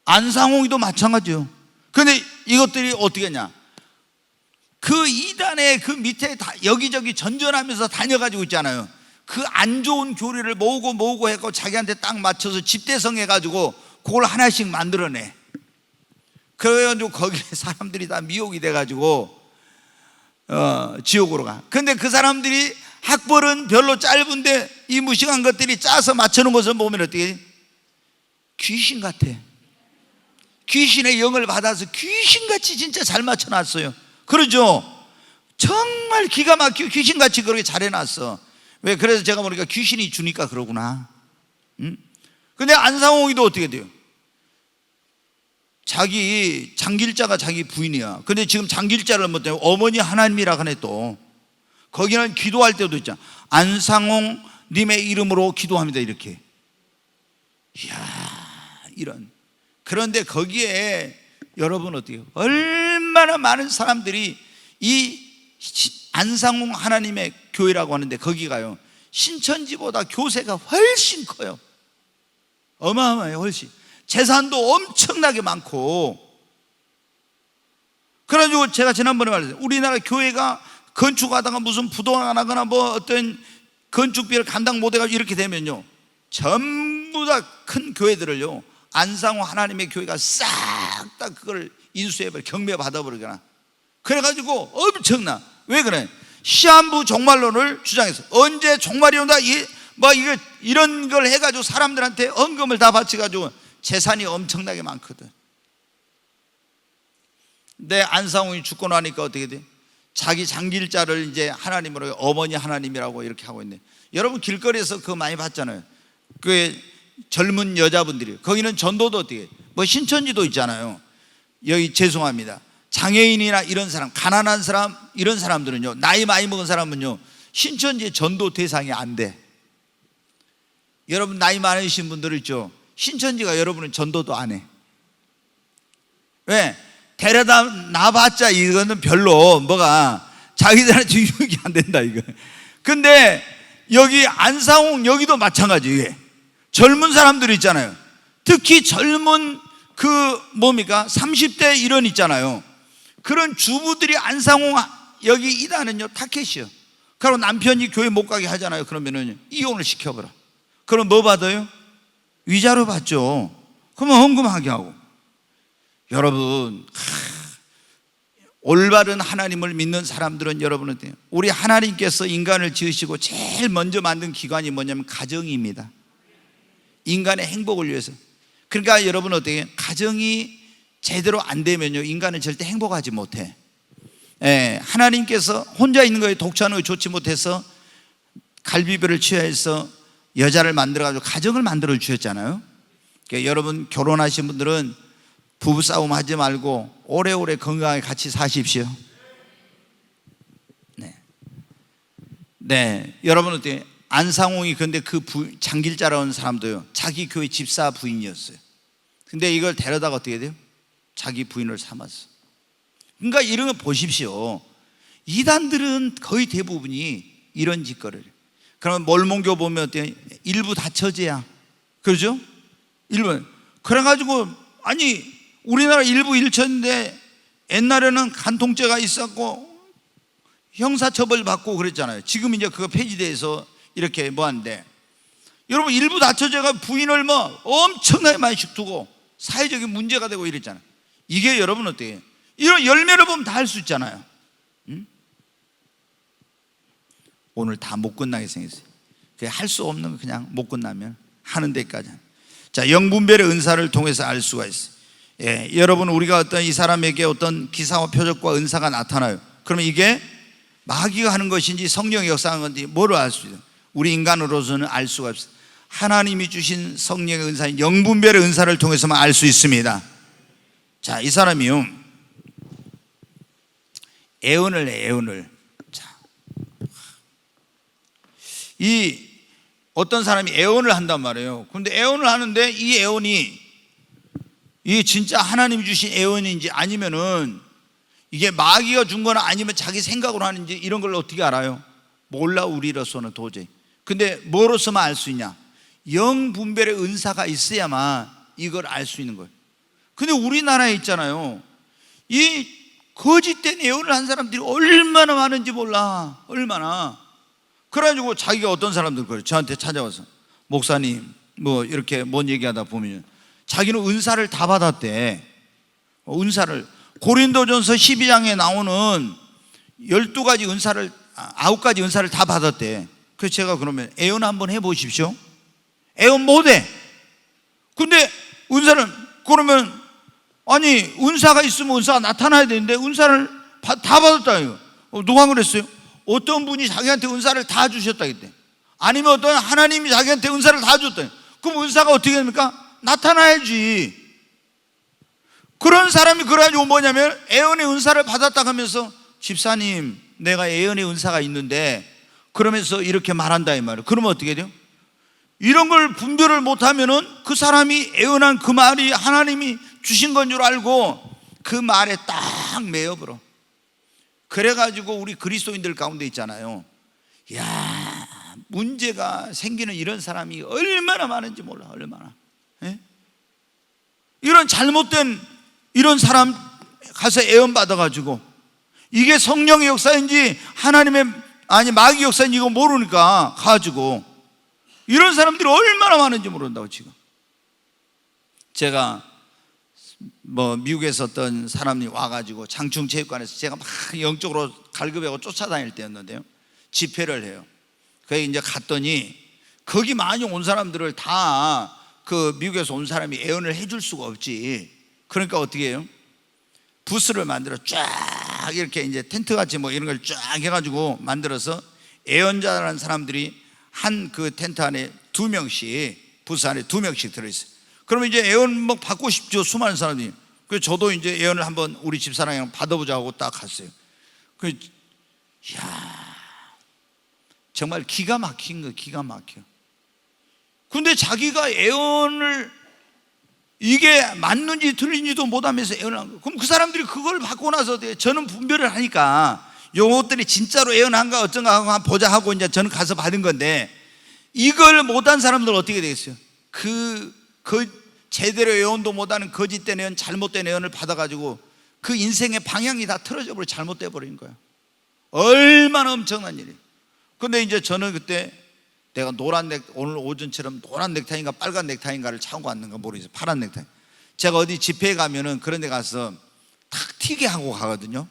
안상홍이도 마찬가지예요. 근데 이것들이 어떻게 했냐? 그 이단의 그 밑에 다 여기저기 전전하면서 다녀가지고 있잖아요. 그 안 좋은 교리를 모으고 해서 자기한테 딱 맞춰서 집대성 해가지고 그걸 하나씩 만들어내. 그래가지고 거기에 사람들이 다 미혹이 돼가지고 지옥으로 가. 근데 그 사람들이 학벌은 별로 짧은데 이 무식한 것들이 짜서 맞춰놓은 것을 보면 어떻게 귀신 같아. 귀신의 영을 받아서 귀신같이 진짜 잘 맞춰놨어요. 그러죠? 정말 기가 막히고 귀신같이 그렇게 잘 해놨어. 왜? 그래서 제가 보니까 귀신이 주니까 그러구나. 근데 안상홍이도 어떻게 돼요? 자기 장길자가 자기 부인이야. 근데 지금 장길자를 못 해요. 어머니 하나님이라 하네. 또 거기는 기도할 때도 있잖아. 안상홍 님의 이름으로 기도합니다 이렇게. 이야, 이런. 그런데 거기에 여러분 어때요? 얼마나 많은 사람들이 이 안상홍 하나님의 교회라고 하는데 거기가요 신천지보다 교세가 훨씬 커요. 어마어마해요. 훨씬. 재산도 엄청나게 많고. 그래가지고 제가 지난번에 말했어요. 우리나라 교회가 건축하다가 무슨 부도가 나거나 뭐 어떤 건축비를 감당 못해가지고 이렇게 되면요 전부 다 큰 교회들을요 안상호 하나님의 교회가 싹 다 그걸 인수해버려, 경매 받아버리거나. 그래가지고 엄청나. 왜 그래? 시한부 종말론을 주장해서 언제 종말이 온다 이런 걸 해가지고 사람들한테 헌금을 다 바쳐가지고 재산이 엄청나게 많거든. 근데 안상홍이 죽고 나니까 어떻게 돼? 자기 장길자를 이제 하나님으로 어머니 하나님이라고 이렇게 하고 있네. 여러분 길거리에서 그거 많이 봤잖아요. 그 젊은 여자분들이 거기는 전도도 어떻게 뭐 신천지도 있잖아요. 여기 죄송합니다. 장애인이나 이런 사람, 가난한 사람 이런 사람들은요 나이 많이 먹은 사람은요 신천지의 전도 대상이 안 돼. 여러분 나이 많으신 분들 있죠. 신천지가 여러분은 전도도 안 해. 왜? 데려다 놔봤자 이거는 별로 뭐가 자기들한테 유익이 안 된다 이거. 근데 여기 안상홍 여기도 마찬가지예요. 젊은 사람들 있잖아요. 특히 젊은 뭡니까 30대 이런 있잖아요. 그런 주부들이 안상홍 여기 이단은요 타켓이요. 그리고 남편이 교회 못 가게 하잖아요. 그러면은 이혼을 시켜버려. 그럼 뭐 받아요? 위자료 받죠. 그러면 헌금하게 하고. 여러분 올바른 하나님을 믿는 사람들은 여러분 어때요? 우리 하나님께서 인간을 지으시고 제일 먼저 만든 기관이 뭐냐면 가정입니다. 인간의 행복을 위해서. 그러니까 여러분 어때요? 가정이 제대로 안 되면요, 인간은 절대 행복하지 못해. 하나님께서 혼자 있는 거에 독처하는 거 좋지 못해서 갈비뼈를 취하해서 여자를 만들어가지고 가정을 만들어 주셨잖아요. 그러니까 여러분 결혼하신 분들은 부부싸움 하지 말고 오래오래 건강하게 같이 사십시오. 네. 여러분 어때요? 안상홍이 근데 그 장길자라는 사람도요, 자기 교회 집사 부인이었어요. 근데 이걸 데려다가 어떻게 돼요? 자기 부인을 삼았어. 그러니까 이런 거 보십시오. 이단들은 거의 대부분이 이런 짓거리를. 그러면 몰몬교 보면 어때요? 일부 다처제야. 그러죠? 일부. 그래가지고 아니 우리나라 일부 일처인데 옛날에는 간통죄가 있었고 형사처벌 받고 그랬잖아요. 지금 이제 그거 폐지돼서 이렇게 뭐한데, 여러분 일부 다처제가 부인을 뭐 엄청나게 많이 두고 사회적인 문제가 되고 이랬잖아요. 이게 여러분 어때요? 이런 열매를 보면 다 할 수 있잖아요. 응? 오늘 다 못 끝나게 생겼어요. 할 수 없는 거 그냥 못 끝나면 하는 데까지. 자, 영분별의 은사를 통해서 알 수가 있어요. 여러분 우리가 어떤 이 사람에게 어떤 기사와 표적과 은사가 나타나요. 그러면 이게 마귀가 하는 것인지 성령의 역사하는 건지 뭐를 알 수 있어요? 우리 인간으로서는 알 수가 없어요. 하나님이 주신 성령의 은사인 영분별의 은사를 통해서만 알 수 있습니다. 자, 이 사람이요, 애언을 해, 애언을. 자, 이 어떤 사람이 애언을 한단 말이에요. 근데 애언을 하는데 이 애언이 이게 진짜 하나님이 주신 애언인지 아니면은 이게 마귀가 준 거나 아니면 자기 생각으로 하는지 이런 걸 어떻게 알아요? 몰라, 우리로서는 도저히. 근데 뭐로서만 알 수 있냐? 영분별의 은사가 있어야만 이걸 알 수 있는 거예요. 근데 우리나라에 있잖아요, 이 거짓된 예언을 한 사람들이 얼마나 많은지 몰라. 얼마나. 그래가지고 자기가 어떤 사람들 그래요. 저한테 찾아와서 목사님 뭐 이렇게 뭔 얘기하다 보면 자기는 은사를 다 받았대. 은사를 고린도전서 12장에 나오는 12가지 은사를 9가지 은사를 다 받았대. 그래서 제가 그러면 애언 한번 해보십시오. 애언 못해. 근데 은사를, 그러면 아니 은사가 있으면 은사가 나타나야 되는데 은사를 다 받았다 이거. 누가 그랬어요? 어떤 분이 자기한테 은사를 다 주셨다 그때. 아니면 어떤 하나님이 자기한테 은사를 다 줬다. 그럼 은사가 어떻게 됩니까? 나타나야지. 그런 사람이 그래가지고 뭐냐면 애언의 은사를 받았다 하면서 집사님 내가 애언의 은사가 있는데 그러면서 이렇게 말한다 이 말이에요. 그러면 어떻게 돼요? 이런 걸 분별을 못하면은 그 사람이 애언한 그 말이 하나님이 주신 건 줄 알고 그 말에 딱 매여버려. 그래가지고 우리 그리스도인들 가운데 있잖아요, 야, 문제가 생기는 이런 사람이 얼마나 많은지 몰라. 얼마나. 이런 잘못된 이런 사람 가서 애언 받아가지고 이게 성령의 역사인지 하나님의 아니 마귀 역사인지 이거 모르니까 가지고 이런 사람들이 얼마나 많은지 모른다고. 지금 제가 뭐 미국에서 어떤 사람이 와가지고 장충체육관에서 제가 막 영적으로 갈급하고 쫓아다닐 때였는데요, 집회를 해요. 거기 이제 갔더니 거기 많이 온 사람들을 다 그 미국에서 온 사람이 애언을 해줄 수가 없지. 그러니까 어떻게 해요? 부스를 만들어 쫙 이렇게 이제 텐트 같이 뭐 이런 걸 쫙 해가지고 만들어서 애언자라는 사람들이 한 그 텐트 안에 2명씩, 부스 안에 2명씩 들어있어요. 그러면 이제 애언 뭐 받고 싶죠, 수많은 사람들이. 그래서 저도 이제 애언을 한번 우리 집사람이랑 받아보자 하고 딱 갔어요. 야, 정말 기가 막힌 거, 기가 막혀. 근데 자기가 애언을 이게 맞는지 틀린지도 못하면서 애언을 한 거예요. 그럼 그 사람들이 그걸 받고 나서 저는 분별을 하니까 요것들이 진짜로 애언한가 어쩐가 하고 한번 보자 하고 이제 저는 가서 받은 건데, 이걸 못한 사람들 어떻게 되겠어요? 그 제대로 애언도 못하는 거짓된 애언, 잘못된 애언을 받아가지고 그 인생의 방향이 다 틀어져 버려, 잘못돼 버린 거야. 얼마나 엄청난 일이에요. 근데 이제 저는 그때 내가 오늘 오전처럼 노란 넥타이인가 빨간 넥타이인가를 차고 왔는가 모르겠어요. 파란 넥타이. 제가 어디 집회에 가면은 그런 데 가서 탁 튀게 하고 가거든요.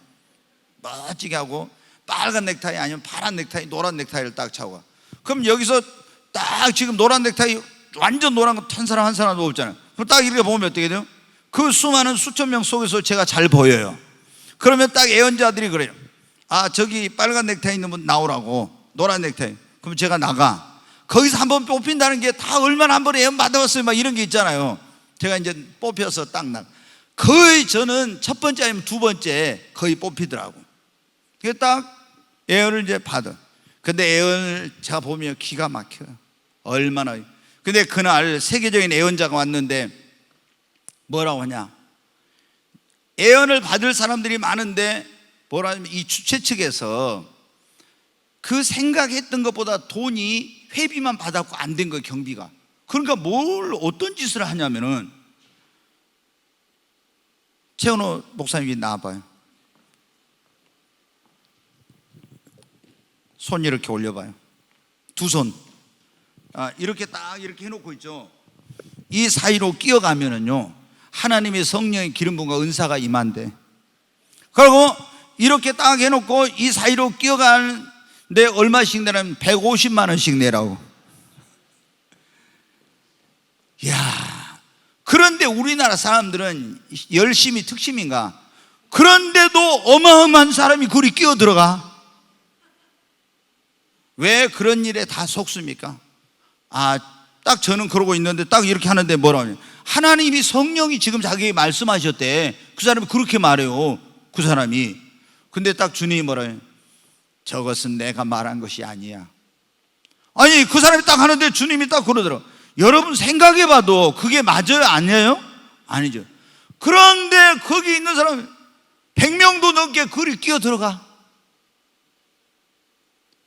멋지게 하고 빨간 넥타이 아니면 파란 넥타이, 노란 넥타이를 딱 차고 가. 그럼 여기서 딱 지금 노란 넥타이 완전 노란 거 탄 사람 한 사람도 없잖아요. 그럼 딱 이렇게 보면 어떻게 돼요? 그 수많은 수천 명 속에서 제가 잘 보여요. 그러면 딱 애연자들이 그래요. 아, 저기 빨간 넥타이 있는 분 나오라고, 노란 넥타이. 그럼 제가 나가. 거기서 한번 뽑힌다는 게 다 얼마나 한 번에 애연 받아봤어요, 막 이런 게 있잖아요. 제가 이제 뽑혀서 딱 나가. 거의 저는 첫 번째 아니면 두 번째 거의 뽑히더라고. 그게 딱 애연을 이제 받아. 근데 애연을 제가 보면 기가 막혀요. 얼마나. 근데 그날 세계적인 애연자가 왔는데 뭐라고 하냐, 애연을 받을 사람들이 많은데 뭐라 하면 이 주최 측에서 그 생각했던 것보다 돈이 회비만 받았고 안 된 거예요, 경비가. 그러니까 어떤 짓을 하냐면은, 최은호 목사님이 나와봐요. 손 이렇게 올려봐요. 두 손. 이렇게 딱 이렇게 해놓고 있죠. 이 사이로 끼어가면은요, 하나님의 성령의 기름 부음과 은사가 임한대. 그리고 이렇게 딱 해놓고 이 사이로 끼어가는데 얼마씩 내라면 150만 원씩 내라고. 이야, 그런데 우리나라 사람들은 열심히 특심인가? 그런데도 어마어마한 사람이 그리 끼어 들어가. 왜 그런 일에 다 속습니까? 딱 저는 그러고 있는데 딱 이렇게 하는데 뭐라고 하냐, 하나님이 성령이 지금 자기에게 말씀하셨대. 그 사람이 그렇게 말해요, 그 사람이. 근데 딱 주님이 뭐라 해요? 저것은 내가 말한 것이 아니야. 아니, 그 사람이 딱 하는데 주님이 딱 그러더라고. 여러분 생각해봐도 그게 맞아요, 아니에요? 아니죠. 그런데 거기 있는 사람 100명도 넘게 그리 끼어 들어가.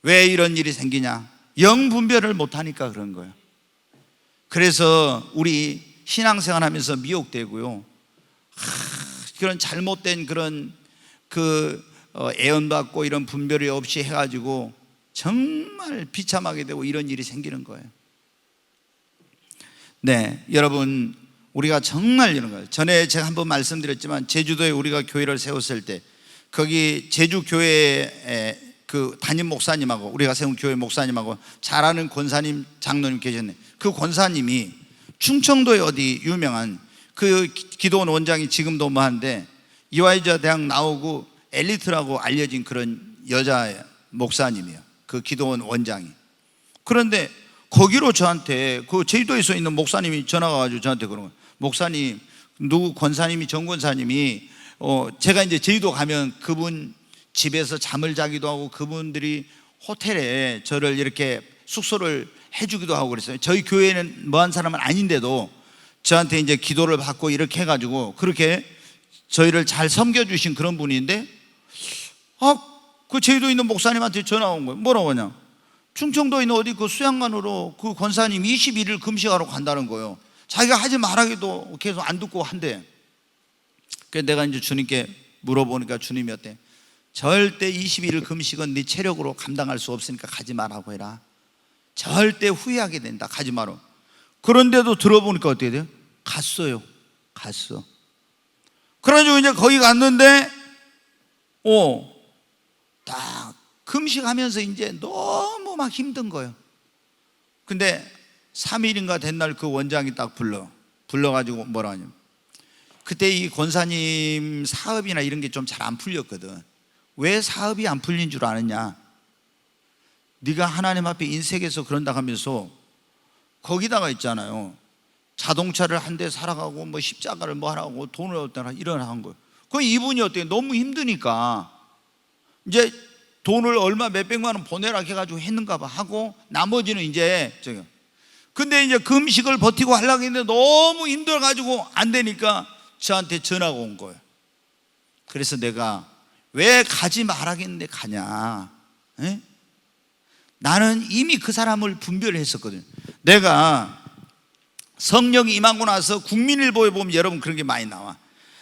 왜 이런 일이 생기냐? 영분별을 못하니까 그런 거예요. 그래서 우리 신앙생활 하면서 미혹되고요, 그런 잘못된 그런 애언받고 이런 분별이 없이 해가지고 정말 비참하게 되고 이런 일이 생기는 거예요. 네, 여러분, 우리가 정말 이런 거예요. 전에 제가 한번 말씀드렸지만 제주도에 우리가 교회를 세웠을 때 거기 제주 교회에 그 담임 목사님하고 우리가 세운 교회 목사님하고 잘 아는 권사님, 장로님 계셨네. 그 권사님이 충청도에 어디 유명한 그 기도원 원장이 지금도 뭐한데 이화여자 대학 나오고 엘리트라고 알려진 그런 여자 목사님이에요, 그 기도원 원장이. 그런데 거기로 저한테 그 제주도에서 있는 목사님이 전화가 와가지고 저한테 그런 거예요. 목사님, 누구 권사님이, 정 권사님이 제가 이제 제주도 가면 그분 집에서 잠을 자기도 하고 그분들이 호텔에 저를 이렇게 숙소를 해주기도 하고 그랬어요. 저희 교회는 뭐한 사람은 아닌데도 저한테 이제 기도를 받고 이렇게 해가지고 그렇게 저희를 잘 섬겨주신 그런 분인데, 그 제주도에 있는 목사님한테 전화 온 거예요. 뭐라고 하냐, 충청도에 있는 어디 그 수양관으로 그 권사님 21일 금식하러 간다는 거예요. 자기가 하지 말라기도 계속 안 듣고 한대. 그래서 내가 이제 주님께 물어보니까 주님이 어때? 절대 21일 금식은 네 체력으로 감당할 수 없으니까 가지 말라고 해라. 절대 후회하게 된다, 가지 마라. 그런데도 들어보니까 어떻게 돼요? 갔어요. 갔어. 그래가지고 이제 거기 갔는데 딱 금식하면서 이제 너무 막 힘든 거예요. 근데 3일인가 된 날 그 원장이 딱 불러가지고 뭐라 하냐면, 그때 이 권사님 사업이나 이런 게 좀 잘 안 풀렸거든. 왜 사업이 안 풀린 줄 아느냐? 네가 하나님 앞에 인색해서 그런다 하면서 거기다가 있잖아요, 자동차를 한 대 사라가고 뭐 십자가를 뭐 하라고 돈을 얻다가 일어난 거예요. 그 이분이 어때요? 너무 힘드니까 이제 돈을 얼마 몇백만 원 보내라 해가지고 했는가 봐 하고 나머지는 이제 근데 이제 금식을 버티고 하려고 했는데 너무 힘들어가지고 안 되니까 저한테 전화가 온 거예요. 그래서 내가 왜 가지 말라겠는데 가냐? 에? 나는 이미 그 사람을 분별했었거든요. 내가 성령이 임하고 나서 국민일보에 보면 여러분 그런 게 많이 나와.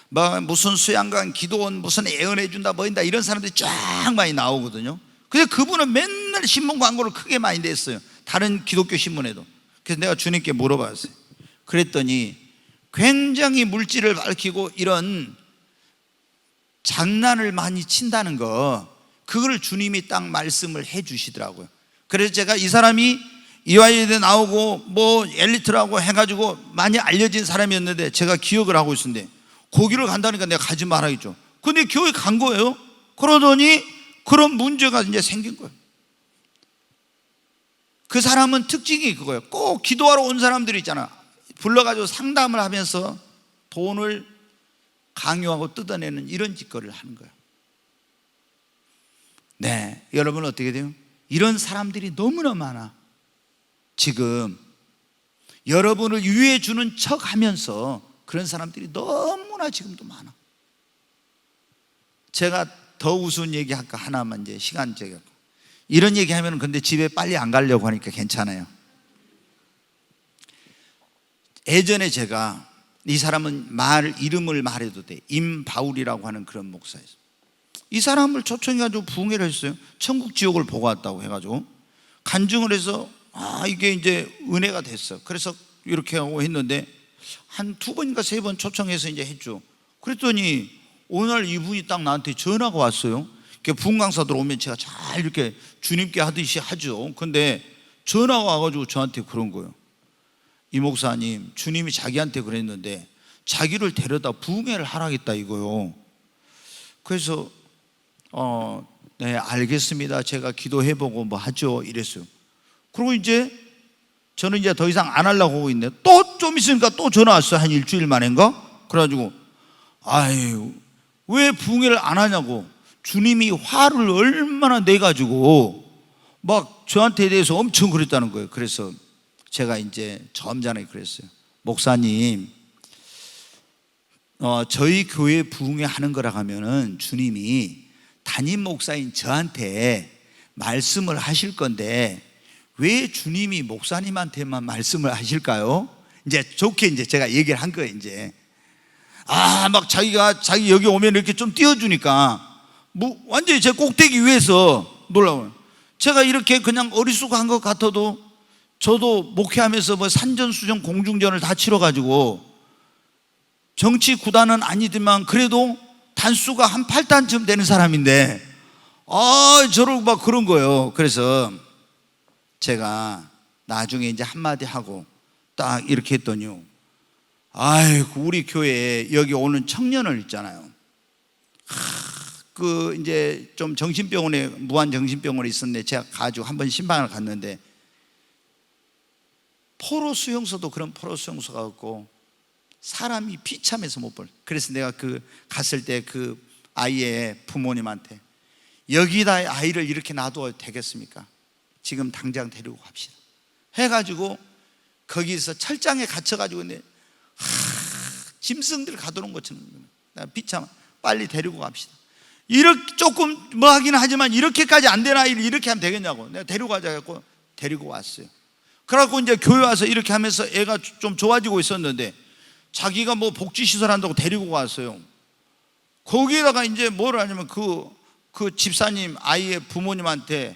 뭐 무슨 수양관, 기도원, 무슨 애언해준다, 뭐인다 이런 사람들이 쫙 많이 나오거든요. 근데 그분은 맨날 신문 광고를 크게 많이 냈어요, 다른 기독교 신문에도. 그래서 내가 주님께 물어봤어요. 그랬더니 굉장히 물질을 밝히고 이런 장난을 많이 친다는 거, 그걸 주님이 딱 말씀을 해 주시더라고요. 그래서 제가 이 사람이 이화여대 나오고 뭐 엘리트라고 해가지고 많이 알려진 사람이었는데 제가 기억을 하고 있었는데 거기를 간다니까 내가 가지 말아야죠. 근데 교회 간 거예요. 그러더니 그런 문제가 이제 생긴 거예요. 그 사람은 특징이 그거예요. 꼭 기도하러 온 사람들이 있잖아. 불러가지고 상담을 하면서 돈을 강요하고 뜯어내는 이런 짓거리를 하는 거예요. 네, 여러분 어떻게 돼요? 이런 사람들이 너무나 많아. 지금 여러분을 유해해 주는 척 하면서 그런 사람들이 너무나 지금도 많아. 제가 더 우스운 얘기 할까? 하나만 이제 시간 제가 이런 얘기 하면 근데 집에 빨리 안 가려고 하니까 괜찮아요. 예전에 제가 이 사람은 이름을 말해도 돼. 임바울이라고 하는 그런 목사였어요. 이 사람을 초청해가지고 부흥회를 했어요. 천국 지옥을 보고 왔다고 해가지고 간증을 해서 이게 이제 은혜가 됐어. 그래서 이렇게 하고 했는데 한 2번인가 3번 초청해서 이제 했죠. 그랬더니 오늘 이분이 딱 나한테 전화가 왔어요. 부흥 강사들 오면 제가 잘 이렇게 주님께 하듯이 하죠. 근데 전화가 와가지고 저한테 그런 거예요. 이 목사님, 주님이 자기한테 그랬는데 자기를 데려다 부흥회를 하라겠다 이거요. 그래서 네, 알겠습니다. 제가 기도해보고 뭐 하죠 이랬어요. 그리고 이제 저는 이제 더 이상 안 하려고 하고 있네. 또 좀 있으니까 또 전화 왔어요. 한 일주일 만인가? 그래가지고 아유, 왜 부흥회를 안 하냐고. 주님이 화를 얼마나 내가지고 막 저한테 대해서 엄청 그랬다는 거예요. 그래서 제가 이제 점잖게 그랬어요. 목사님, 저희 교회 부흥회 하는 거라 하면은 주님이 담임 목사인 저한테 말씀을 하실 건데 왜 주님이 목사님한테만 말씀을 하실까요? 이제 좋게 이제 제가 얘기를 한 거예요. 이제 막 자기 여기 오면 이렇게 좀 띄워주니까 뭐 완전히 제 꼭대기 위에서 놀라워요. 제가 이렇게 그냥 어리숙한 것 같아도 저도 목회하면서 뭐 산전수전 공중전을 다 치러가지고 정치 구단은 아니지만 그래도 단수가 한 8단쯤 되는 사람인데 저를 막 그런 거예요. 그래서 제가 나중에 이제 한마디 하고 딱 이렇게 했더니요, 아이고 우리 교회에 여기 오는 청년을 있잖아요. 그 이제 좀 정신병원에 무한 정신병원에 있었는데 제가 가지고 한번 신방을 갔는데 포로 수용소도 그런 포로 수용소가 없고 사람이 비참해서 못 볼. 그래서 내가 갔을 때 그 아이의 부모님한테 여기다 아이를 이렇게 놔둬도 되겠습니까? 지금 당장 데리고 갑시다 해가지고 거기서 철장에 갇혀가지고 짐승들 가두는 것처럼 비참 빨리 데리고 갑시다. 이렇게 조금 뭐 하긴 하지만 이렇게까지 안 되는 아이를 이렇게 하면 되겠냐고 내가 데리고 가자 해갖고 데리고 왔어요. 그래갖고 이제 교회 와서 이렇게 하면서 애가 좀 좋아지고 있었는데 자기가 뭐 복지시설 한다고 데리고 왔어요. 거기에다가 이제 뭘 하냐면 그 집사님 아이의 부모님한테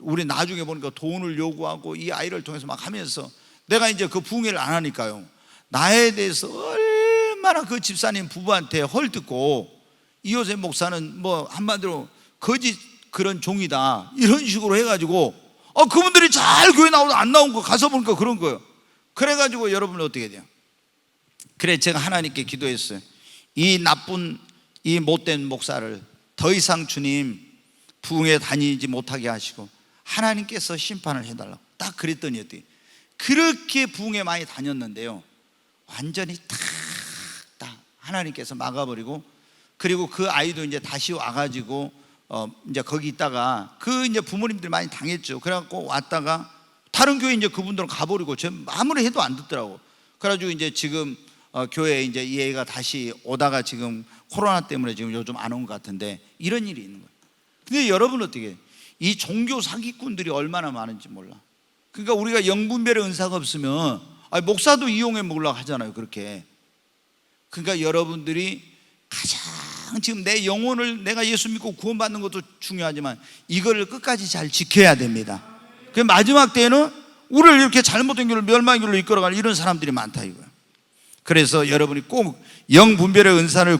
우리 나중에 보니까 돈을 요구하고 이 아이를 통해서 막 하면서 내가 이제 그 부흥회를 안 하니까요, 나에 대해서 얼마나 그 집사님 부부한테 헐뜯고 이호세 목사는 뭐 한마디로 거짓 그런 종이다 이런 식으로 해가지고 그분들이 잘 교회 나오도 안 나온 거 가서 보니까 그런 거예요. 그래가지고 여러분 어떻게 돼요? 그래 제가 하나님께 기도했어요. 이 나쁜 이 못된 목사를 더 이상 주님 부흥회 다니지 못하게 하시고 하나님께서 심판을 해달라고 딱 그랬더니 어떻게 그렇게 부흥회 많이 다녔는데요, 완전히 딱 하나님께서 막아버리고 그리고 그 아이도 이제 다시 와가지고 이제 거기 있다가 이제 부모님들 많이 당했죠. 그래갖고 왔다가 다른 교회 이제 그분들은 가버리고 저 아무리 해도 안 듣더라고. 그래가지고 이제 지금 교회에 이제 이 애가 다시 오다가 지금 코로나 때문에 지금 요즘 안 온 것 같은데 이런 일이 있는 거예요. 근데 여러분 어떻게 이 종교 사기꾼들이 얼마나 많은지 몰라. 그러니까 우리가 영분별의 은사가 없으면 목사도 이용해 먹으려고 하잖아요. 그렇게. 그러니까 여러분들이 가장 지금 내 영혼을 내가 예수 믿고 구원받는 것도 중요하지만 이거를 끝까지 잘 지켜야 됩니다. 그 마지막 때에는 우리를 이렇게 잘못된 길로 멸망의 길로 이끌어가는 이런 사람들이 많다 이거예요. 그래서 여러분이 꼭 영분별의 은사를